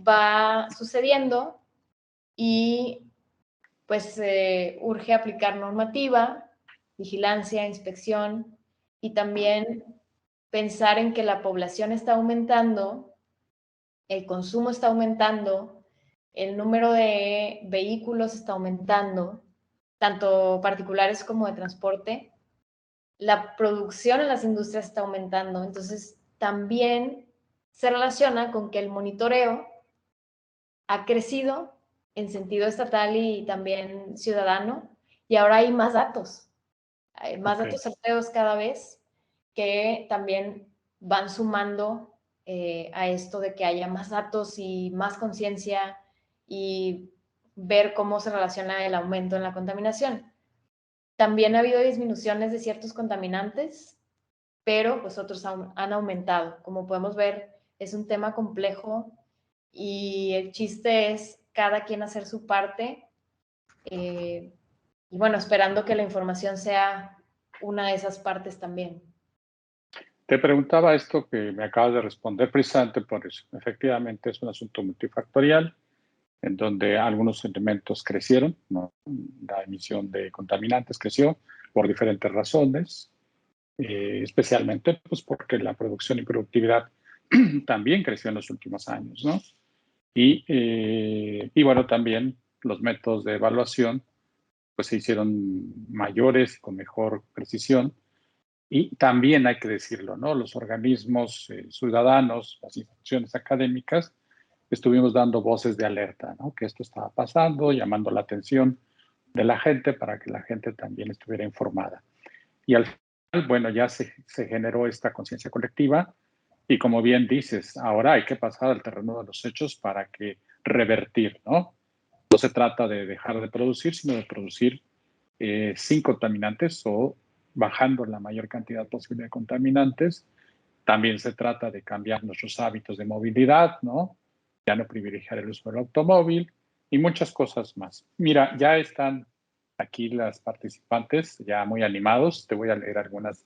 [SPEAKER 2] va sucediendo y pues urge aplicar normativa, vigilancia, inspección y también pensar en que la población está aumentando, el consumo está aumentando, el número de vehículos está aumentando, tanto particulares como de transporte, la producción en las industrias está aumentando, entonces también se relaciona con que el monitoreo ha crecido en sentido estatal y también ciudadano, y ahora hay más
[SPEAKER 1] ok.
[SPEAKER 2] datos certeros cada vez que también van sumando a esto de que haya más datos y más conciencia y ver cómo se relaciona el aumento en la contaminación. También ha habido disminuciones de ciertos contaminantes, pero pues otros han aumentado. Como podemos ver, es un tema complejo y el chiste es cada quien hacer su parte y bueno, esperando que la información sea una de esas partes también.
[SPEAKER 1] Te preguntaba esto que me acabas de responder precisamente por eso. Efectivamente, es un asunto multifactorial en donde algunos elementos crecieron, ¿no? La emisión de contaminantes creció por diferentes razones, especialmente pues, porque la producción y productividad también creció en los últimos años, ¿no? Y bueno, también los métodos de evaluación pues se hicieron mayores, con mejor precisión. Y también hay que decirlo, ¿no? Los organismos ciudadanos, las instituciones académicas, estuvimos dando voces de alerta, ¿no? Que esto estaba pasando, llamando la atención de la gente para que la gente también estuviera informada. Y al final, bueno, ya se generó esta conciencia colectiva y como bien dices, ahora hay que pasar al terreno de los hechos para que revertir, ¿no? No se trata de dejar de producir, sino de producir sin contaminantes o bajando la mayor cantidad posible de contaminantes. También se trata de cambiar nuestros hábitos de movilidad, ¿no? Ya no privilegiar el uso del automóvil y muchas cosas más. Mira, ya están aquí las participantes, ya muy animados. Te voy a leer algunas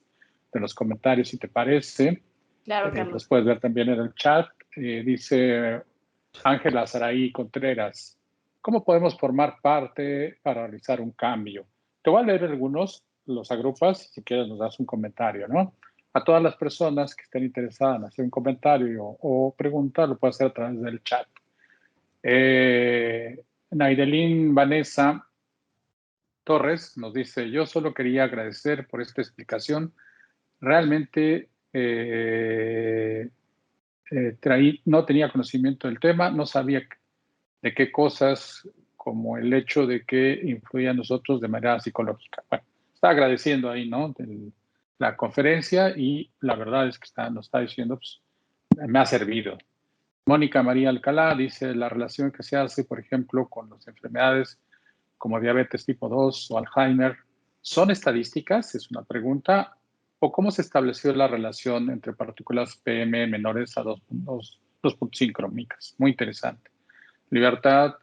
[SPEAKER 1] de los comentarios, si te parece.
[SPEAKER 2] Claro,
[SPEAKER 1] Los
[SPEAKER 2] Carlos.
[SPEAKER 1] puedes ver también en el chat. Dice Ángela Saraí Contreras, ¿cómo podemos formar parte para realizar un cambio? Te voy a leer algunos, los agrupas, si quieres nos das un comentario, ¿no? A todas las personas que estén interesadas en hacer un comentario o pregunta, lo puede hacer a través del chat. Naidelín Vanessa Torres nos dice, yo solo quería agradecer por esta explicación. Realmente no tenía conocimiento del tema, no sabía de qué cosas como el hecho de que influye a nosotros de manera psicológica. Bueno, está agradeciendo ahí, ¿no? La conferencia y la verdad es que nos está diciendo, pues, me ha servido. Mónica María Alcalá dice, la relación que se hace, por ejemplo, con las enfermedades como diabetes tipo 2 o Alzheimer, ¿son estadísticas? Es una pregunta. ¿O cómo se estableció la relación entre partículas PM menores a 2.5 micras? Muy interesante. Libertad,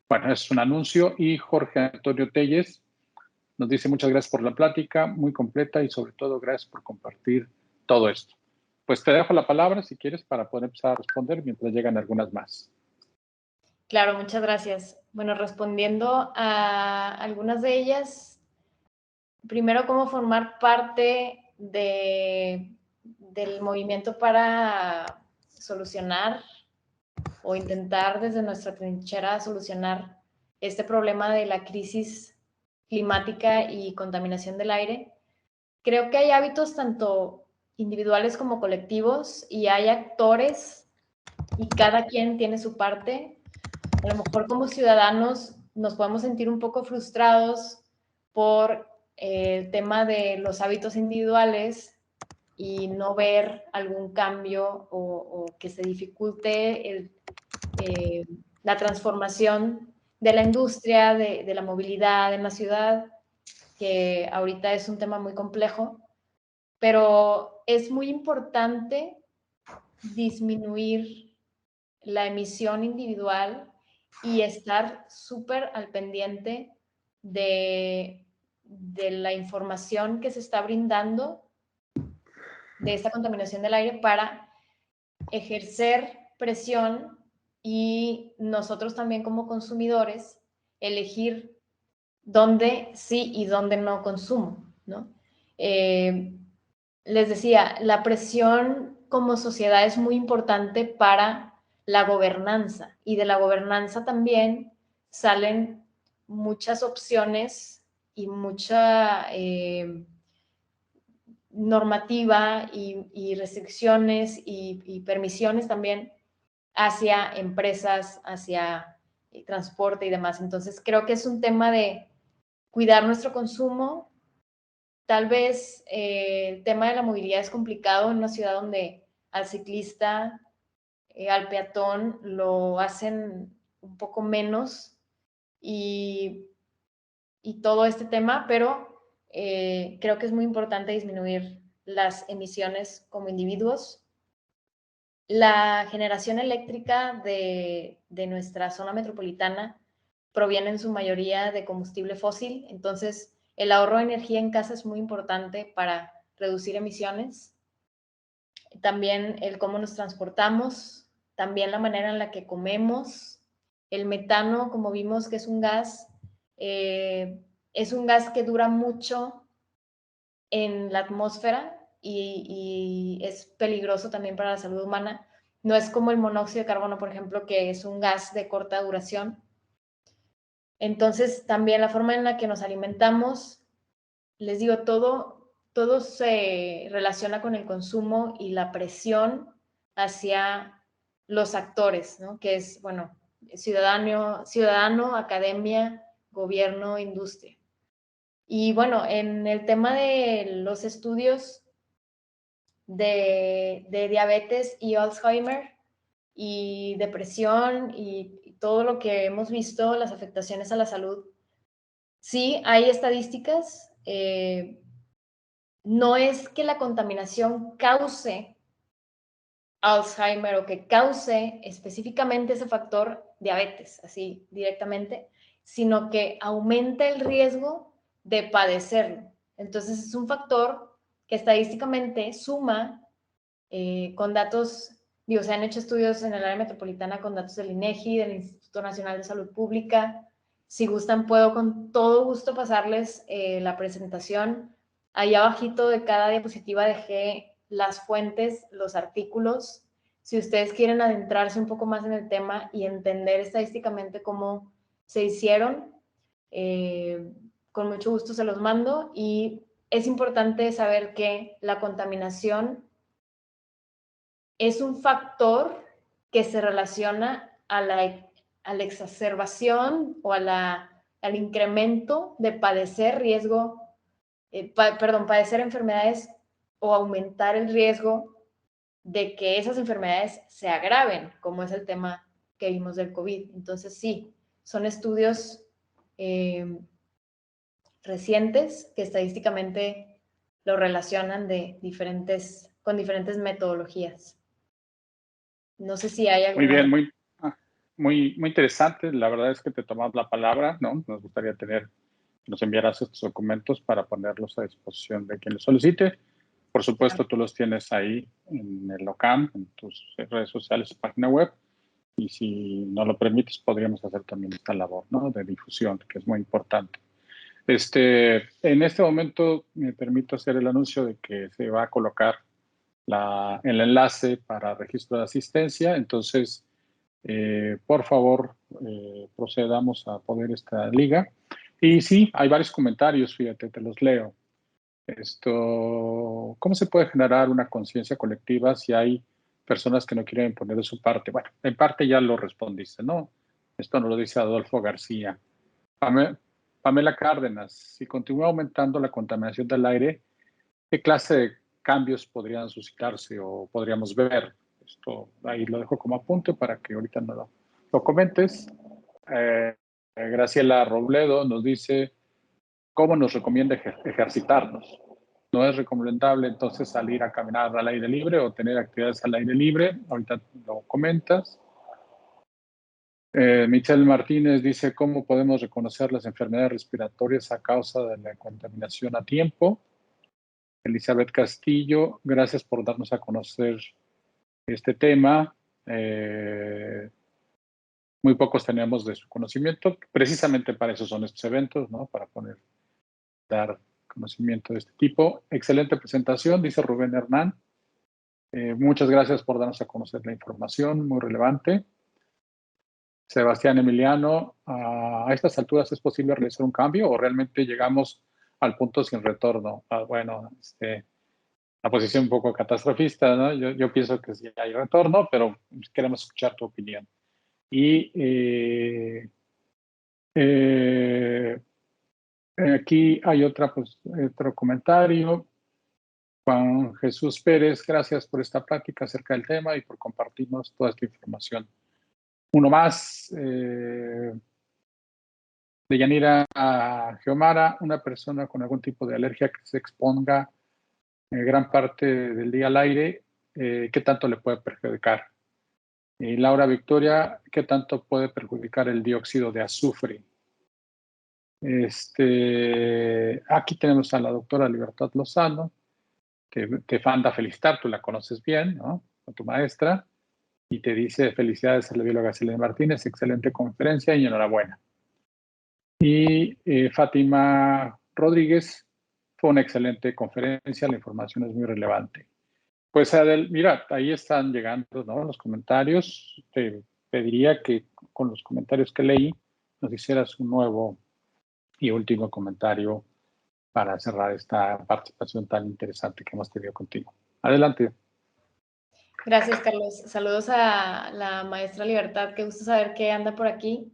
[SPEAKER 1] bueno, es un anuncio. Y Jorge Antonio Telles nos dice, muchas gracias por la plática, muy completa y sobre todo gracias por compartir todo esto. Pues te dejo la palabra si quieres para poder empezar a responder mientras llegan algunas más.
[SPEAKER 2] Claro, muchas gracias. Bueno, respondiendo a algunas de ellas, primero, cómo formar parte del movimiento para solucionar o intentar desde nuestra trinchera solucionar este problema de la crisis climática y contaminación del aire. Creo que hay hábitos tanto individuales como colectivos y hay actores y cada quien tiene su parte. A lo mejor como ciudadanos nos podemos sentir un poco frustrados por el tema de los hábitos individuales y no ver algún cambio o que se dificulte la transformación de la industria, de la movilidad en la ciudad, que ahorita es un tema muy complejo, pero es muy importante disminuir la emisión individual y estar súper al pendiente de la información que se está brindando de esta contaminación del aire para ejercer presión y nosotros también como consumidores elegir dónde sí y dónde no consumo, ¿no? Les decía, la presión como sociedad es muy importante para la gobernanza y de la gobernanza también salen muchas opciones y mucha normativa y restricciones y permisiones también hacia empresas, hacia transporte y demás. Entonces creo que es un tema de cuidar nuestro consumo. Tal vez el tema de la movilidad es complicado en una ciudad donde al ciclista, al peatón lo hacen un poco menos y todo este tema, pero creo que es muy importante disminuir las emisiones como individuos. La generación eléctrica de nuestra zona metropolitana proviene en su mayoría de combustible fósil, entonces el ahorro de energía en casa es muy importante para reducir emisiones. También el cómo nos transportamos, también la manera en la que comemos. El metano, como vimos que es un gas que dura mucho en la atmósfera y es peligroso también para la salud humana. No es como el monóxido de carbono, por ejemplo, que es un gas de corta duración. Entonces, también la forma en la que nos alimentamos, les digo, todo se relaciona con el consumo y la presión hacia los actores, ¿no? Que es, bueno, ciudadano, academia, gobierno, industria. Y bueno, en el tema de los estudios de diabetes y Alzheimer y depresión y todo lo que hemos visto, las afectaciones a la salud, sí hay estadísticas. No es que la contaminación cause Alzheimer o que cause específicamente ese factor diabetes, así directamente, sino que aumenta el riesgo de padecerlo. Entonces es un factor que estadísticamente suma con datos, digo, se han hecho estudios en el área metropolitana con datos del INEGI, del Instituto Nacional de Salud Pública. Si gustan, puedo con todo gusto pasarles la presentación. Ahí abajito de cada diapositiva dejé las fuentes, los artículos. Si ustedes quieren adentrarse un poco más en el tema y entender estadísticamente cómo se hicieron, con mucho gusto se los mando. Y es importante saber que la contaminación es un factor que se relaciona a la la exacerbación o al incremento de padecer riesgo, padecer enfermedades o aumentar el riesgo de que esas enfermedades se agraven, como es el tema que vimos del COVID. Entonces, sí, son estudios recientes que estadísticamente lo relacionan con diferentes metodologías. No sé si hay
[SPEAKER 1] Muy
[SPEAKER 2] alguna...
[SPEAKER 1] bien, muy interesante. La verdad es que te tomas la palabra, ¿no? Nos gustaría que nos enviaras estos documentos para ponerlos a disposición de quien los solicite. Por supuesto, tú los tienes ahí en el OCAM, en tus redes sociales, página web. Y si no lo permites, podríamos hacer también esta labor, ¿no? De difusión, que es muy importante. En este momento me permito hacer el anuncio de que se va a colocar el enlace para registro de asistencia. Entonces, por favor, procedamos a poner esta liga. Y sí, hay varios comentarios, fíjate, te los leo. ¿Cómo se puede generar una conciencia colectiva si hay personas que no quieren poner de su parte? Bueno, en parte ya lo respondiste, ¿no? Esto nos lo dice Adolfo García. Pamela Cárdenas, si continúa aumentando la contaminación del aire, ¿qué clase de cambios podrían suscitarse o podríamos ver? Esto ahí lo dejo como apunte para que ahorita no lo comentes. Graciela Robledo nos dice, ¿cómo nos recomienda ejercitarnos? No es recomendable entonces salir a caminar al aire libre o tener actividades al aire libre. Ahorita lo comentas. Michelle Martínez dice, ¿cómo podemos reconocer las enfermedades respiratorias a causa de la contaminación a tiempo? Elizabeth Castillo, gracias por darnos a conocer este tema. Muy pocos tenemos de su conocimiento. Precisamente para eso son estos eventos, ¿no? Para dar conocimiento de este tipo. Excelente presentación, dice Rubén Hernán. Muchas gracias por darnos a conocer la información, muy relevante. Sebastián Emiliano, ¿a estas alturas es posible realizar un cambio o realmente llegamos al punto sin retorno? Bueno, la posición un poco catastrofista, ¿no? Yo pienso que sí hay retorno, pero queremos escuchar tu opinión. Y aquí hay otro comentario. Juan Jesús Pérez, gracias por esta plática acerca del tema y por compartirnos toda esta información. Uno más, de Yanira Geomara, una persona con algún tipo de alergia que se exponga gran parte del día al aire, ¿qué tanto le puede perjudicar? Y Laura Victoria, ¿qué tanto puede perjudicar el dióxido de azufre? Aquí tenemos a la doctora Libertad Lozano, que te manda a felicitar, tú la conoces bien, ¿no? A tu maestra, y te dice felicidades a la bióloga Selene Martínez, excelente conferencia y enhorabuena. Y Fátima Rodríguez, fue una excelente conferencia, la información es muy relevante. Pues Adel, mira, ahí están llegando, ¿no? Los comentarios. Te pediría que con los comentarios que leí nos hicieras un nuevo y último comentario para cerrar esta participación tan interesante que hemos tenido contigo. Adelante.
[SPEAKER 2] Gracias, Carlos. Saludos a la maestra Libertad, qué gusto saber que anda por aquí.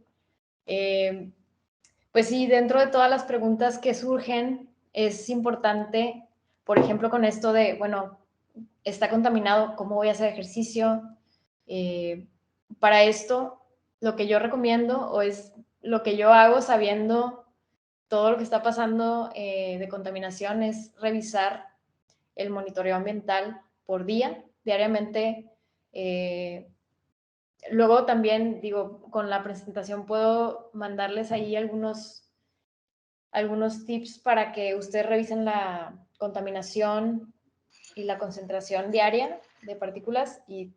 [SPEAKER 2] Pues sí, dentro de todas las preguntas que surgen, es importante, por ejemplo, con esto de, bueno, está contaminado, ¿cómo voy a hacer ejercicio? Para esto, lo que yo recomiendo o es lo que yo hago sabiendo todo lo que está pasando de contaminación es revisar el monitoreo ambiental por día, diariamente. Luego también, digo, con la presentación puedo mandarles ahí algunos tips para que ustedes revisen la contaminación y la concentración diaria de partículas y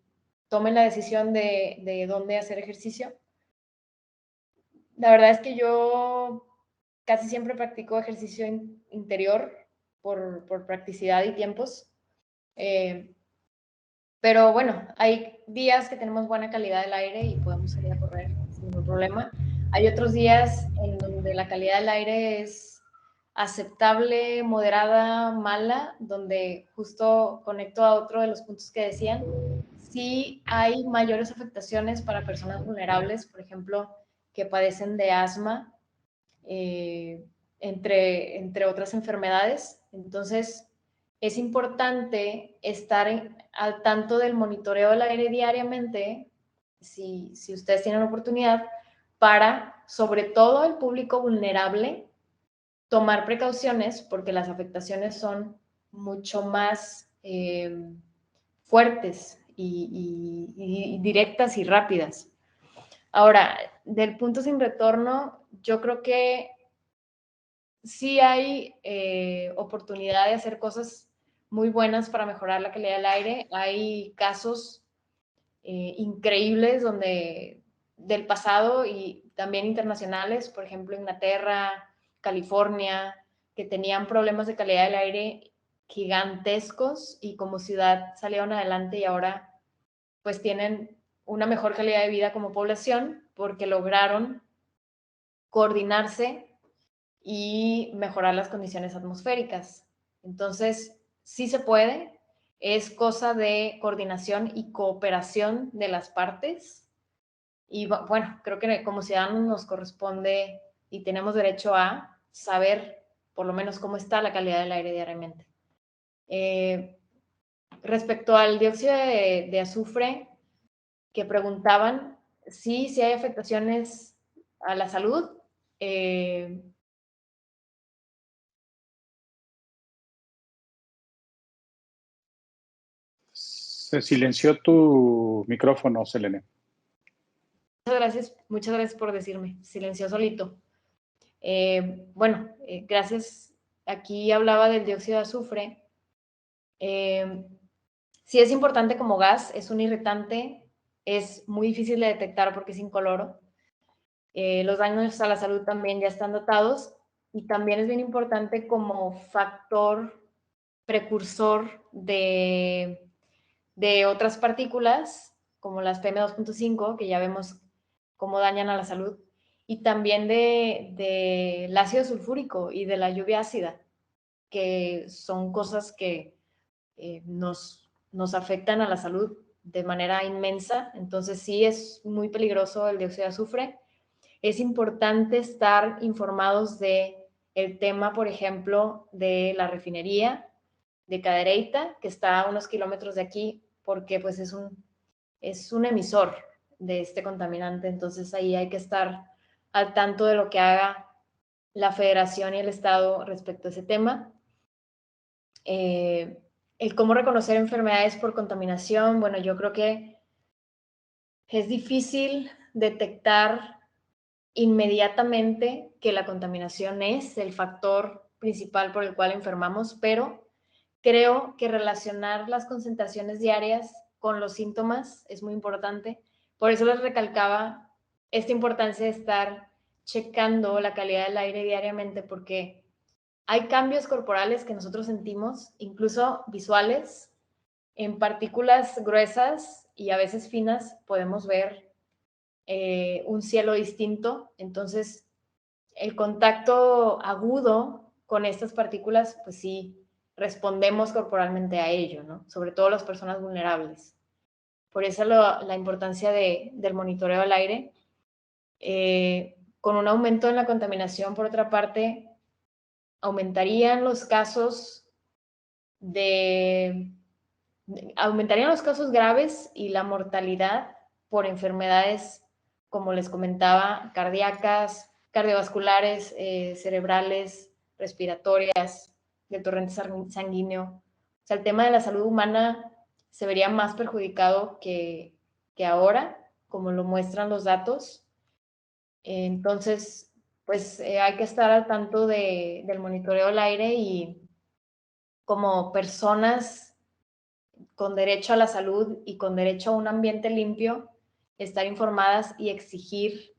[SPEAKER 2] tomen la decisión de dónde hacer ejercicio. La verdad es que yo casi siempre practico ejercicio interior por practicidad y tiempos. Pero bueno, hay días que tenemos buena calidad del aire y podemos salir a correr sin ningún problema. Hay otros días en donde la calidad del aire es aceptable, moderada, mala, donde justo conecto a otro de los puntos que decían. sí hay mayores afectaciones para personas vulnerables, por ejemplo, que padecen de asma, entre otras enfermedades. Entonces, es importante estar al tanto del monitoreo del aire diariamente, si ustedes tienen oportunidad, para, sobre todo el público vulnerable, tomar precauciones porque las afectaciones son mucho más fuertes y directas y rápidas. Ahora, del punto sin retorno, yo creo que sí hay oportunidad de hacer cosas muy buenas para mejorar la calidad del aire. Hay casos increíbles del pasado y también internacionales, por ejemplo, Inglaterra, California, que tenían problemas de calidad del aire gigantescos y como ciudad salieron adelante y ahora pues tienen una mejor calidad de vida como población porque lograron coordinarse y mejorar las condiciones atmosféricas. Entonces, sí se puede, es cosa de coordinación y cooperación de las partes. Y bueno, creo que como ciudadanos nos corresponde y tenemos derecho a saber por lo menos cómo está la calidad del aire diariamente. Respecto al dióxido de azufre que preguntaban, sí hay afectaciones a la salud.
[SPEAKER 1] Se silenció tu micrófono, Selene.
[SPEAKER 2] Muchas gracias por decirme, silenció solito. Bueno, gracias. Aquí hablaba del dióxido de azufre. Sí es importante como gas, es un irritante, es muy difícil de detectar porque es incoloro. Los daños a la salud también ya están datados y también es bien importante como factor precursor de otras partículas, como las PM2.5, que ya vemos cómo dañan a la salud, y también del ácido sulfúrico y de la lluvia ácida, que son cosas que nos afectan a la salud de manera inmensa. Entonces sí es muy peligroso el dióxido de azufre. Es importante estar informados de el tema, por ejemplo, de la refinería de Cadereyta, que está a unos kilómetros de aquí, porque pues es un emisor de este contaminante. Entonces ahí hay que estar al tanto de lo que haga la federación y el estado respecto a ese tema. El cómo reconocer enfermedades por contaminación, bueno, yo creo que es difícil detectar inmediatamente que la contaminación es el factor principal por el cual enfermamos, pero creo que relacionar las concentraciones diarias con los síntomas es muy importante. Por eso les recalcaba esta importancia de estar checando la calidad del aire diariamente, porque hay cambios corporales que nosotros sentimos, incluso visuales, en partículas gruesas y a veces finas podemos ver un cielo distinto. Entonces, el contacto agudo con estas partículas, pues sí, respondemos corporalmente a ello, ¿no? Sobre todo las personas vulnerables. Por eso la importancia del monitoreo al aire. Con un aumento en la contaminación, por otra parte, aumentarían los casos graves y la mortalidad por enfermedades, como les comentaba, cardíacas, cardiovasculares, cerebrales, respiratorias, de torrente sanguíneo. O sea, el tema de la salud humana se vería más perjudicado que ahora, como lo muestran los datos. Entonces, pues hay que estar al tanto del monitoreo del aire y como personas con derecho a la salud y con derecho a un ambiente limpio, estar informadas y exigir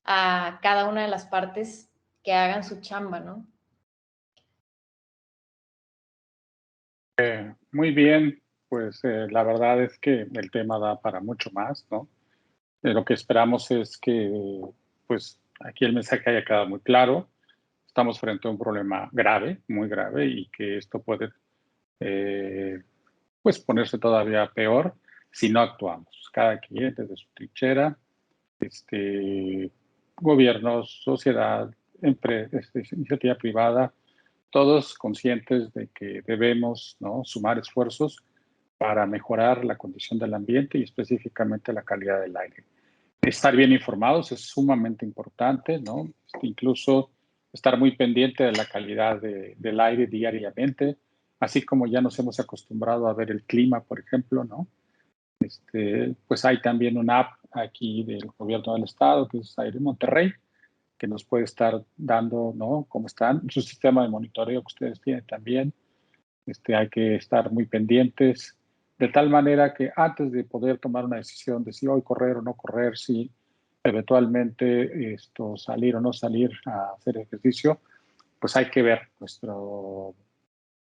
[SPEAKER 2] a cada una de las partes que hagan su chamba, ¿no?
[SPEAKER 1] Muy bien, pues la verdad es que el tema da para mucho más, ¿no? Lo que esperamos es que, pues, aquí el mensaje haya quedado muy claro. Estamos frente a un problema grave, muy grave, y que esto puede, pues, ponerse todavía peor si no actuamos. Cada quien desde su trinchera, gobiernos, sociedad, iniciativa privada, todos conscientes de que debemos, ¿no?, sumar esfuerzos para mejorar la condición del ambiente y específicamente la calidad del aire. Estar bien informados es sumamente importante, ¿no? Incluso estar muy pendiente de la calidad del aire diariamente, así como ya nos hemos acostumbrado a ver el clima, por ejemplo, ¿no? Pues hay también una app aquí del gobierno del estado, que es Aire Monterrey, que nos puede estar dando, ¿no?, cómo están, su sistema de monitoreo que ustedes tienen también. Hay que estar muy pendientes, de tal manera que antes de poder tomar una decisión de si hoy correr o no correr, si eventualmente salir o no salir a hacer ejercicio, pues hay que ver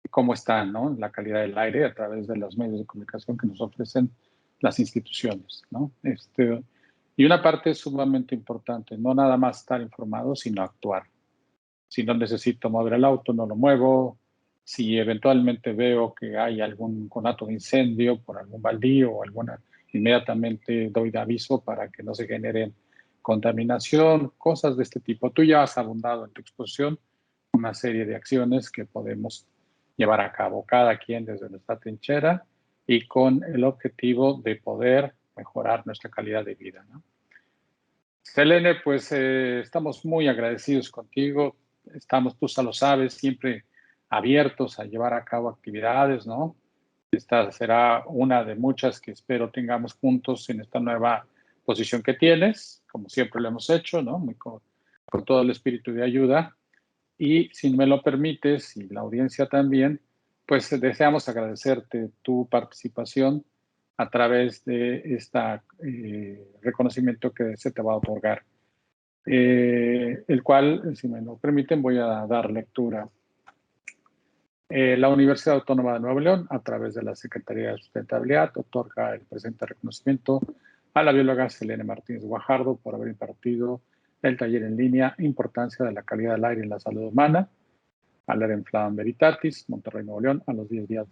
[SPEAKER 1] cómo está, ¿no?, la calidad del aire a través de los medios de comunicación que nos ofrecen las instituciones, ¿no? Y una parte sumamente importante, no nada más estar informado, sino actuar. Si no necesito mover el auto, no lo muevo. Si eventualmente veo que hay algún conato de incendio por algún baldío o alguna, inmediatamente doy de aviso para que no se genere contaminación, cosas de este tipo. Tú ya has abundado en tu exposición una serie de acciones que podemos llevar a cabo cada quien desde nuestra trinchera y con el objetivo de poder mejorar nuestra calidad de vida, ¿no? Selene, pues estamos muy agradecidos contigo. Estamos, tú ya lo sabes, siempre abiertos a llevar a cabo actividades, ¿no? Esta será una de muchas que espero tengamos juntos en esta nueva posición que tienes, como siempre lo hemos hecho, ¿no? Con todo el espíritu de ayuda. Y si me lo permites, y la audiencia también, pues deseamos agradecerte tu participación a través de este reconocimiento que se te va a otorgar, el cual, si me lo permiten, voy a dar lectura. La Universidad Autónoma de Nuevo León, a través de la Secretaría de Sustentabilidad, otorga el presente reconocimiento a la bióloga Selene Martínez Guajardo por haber impartido el taller en línea Importancia de la calidad del aire en la salud humana, al Arenflam Veritatis, Monterrey, Nuevo León, a los 10 días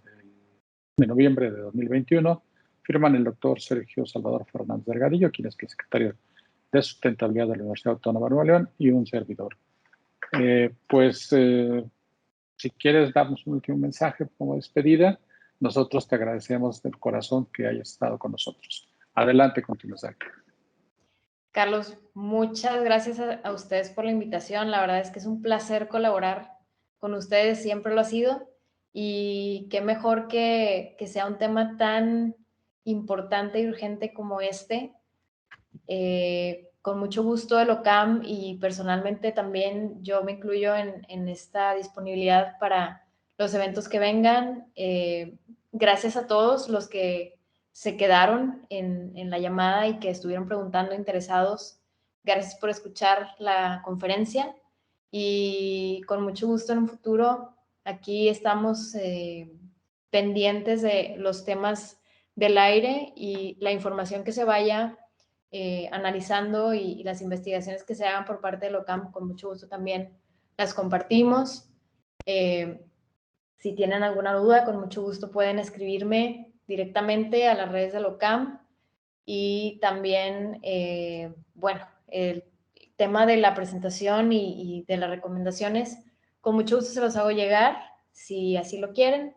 [SPEAKER 1] de noviembre de 2021. Firman el doctor Sergio Salvador Fernández Delgadillo, quien es el secretario de Sustentabilidad de la Universidad Autónoma de Nuevo León, y un servidor. Si quieres darnos un último mensaje como despedida, nosotros te agradecemos del corazón que hayas estado con nosotros. Adelante con tu mensaje.
[SPEAKER 2] Carlos, muchas gracias a ustedes por la invitación. La verdad es que es un placer colaborar con ustedes, siempre lo ha sido. Y qué mejor que sea un tema tan importante y urgente como este. Con mucho gusto el OCAM y personalmente también yo me incluyo en esta disponibilidad para los eventos que vengan. Gracias a todos los que se quedaron en la llamada y que estuvieron preguntando, interesados. Gracias por escuchar la conferencia y con mucho gusto en un futuro aquí estamos pendientes de los temas del aire y la información que se vaya analizando y las investigaciones que se hagan por parte del OCAM, con mucho gusto también las compartimos. Si tienen alguna duda, con mucho gusto pueden escribirme directamente a las redes del OCAM y también, bueno, el tema de la presentación y de las recomendaciones, con mucho gusto se los hago llegar, si así lo quieren.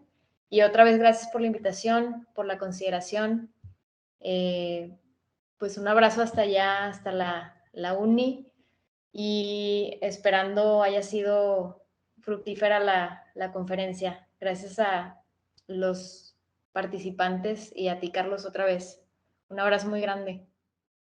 [SPEAKER 2] Y otra vez, gracias por la invitación, por la consideración. Pues un abrazo hasta allá, hasta la uni, y esperando haya sido fructífera la conferencia. Gracias a los participantes y a ti, Carlos, otra vez. Un abrazo muy grande.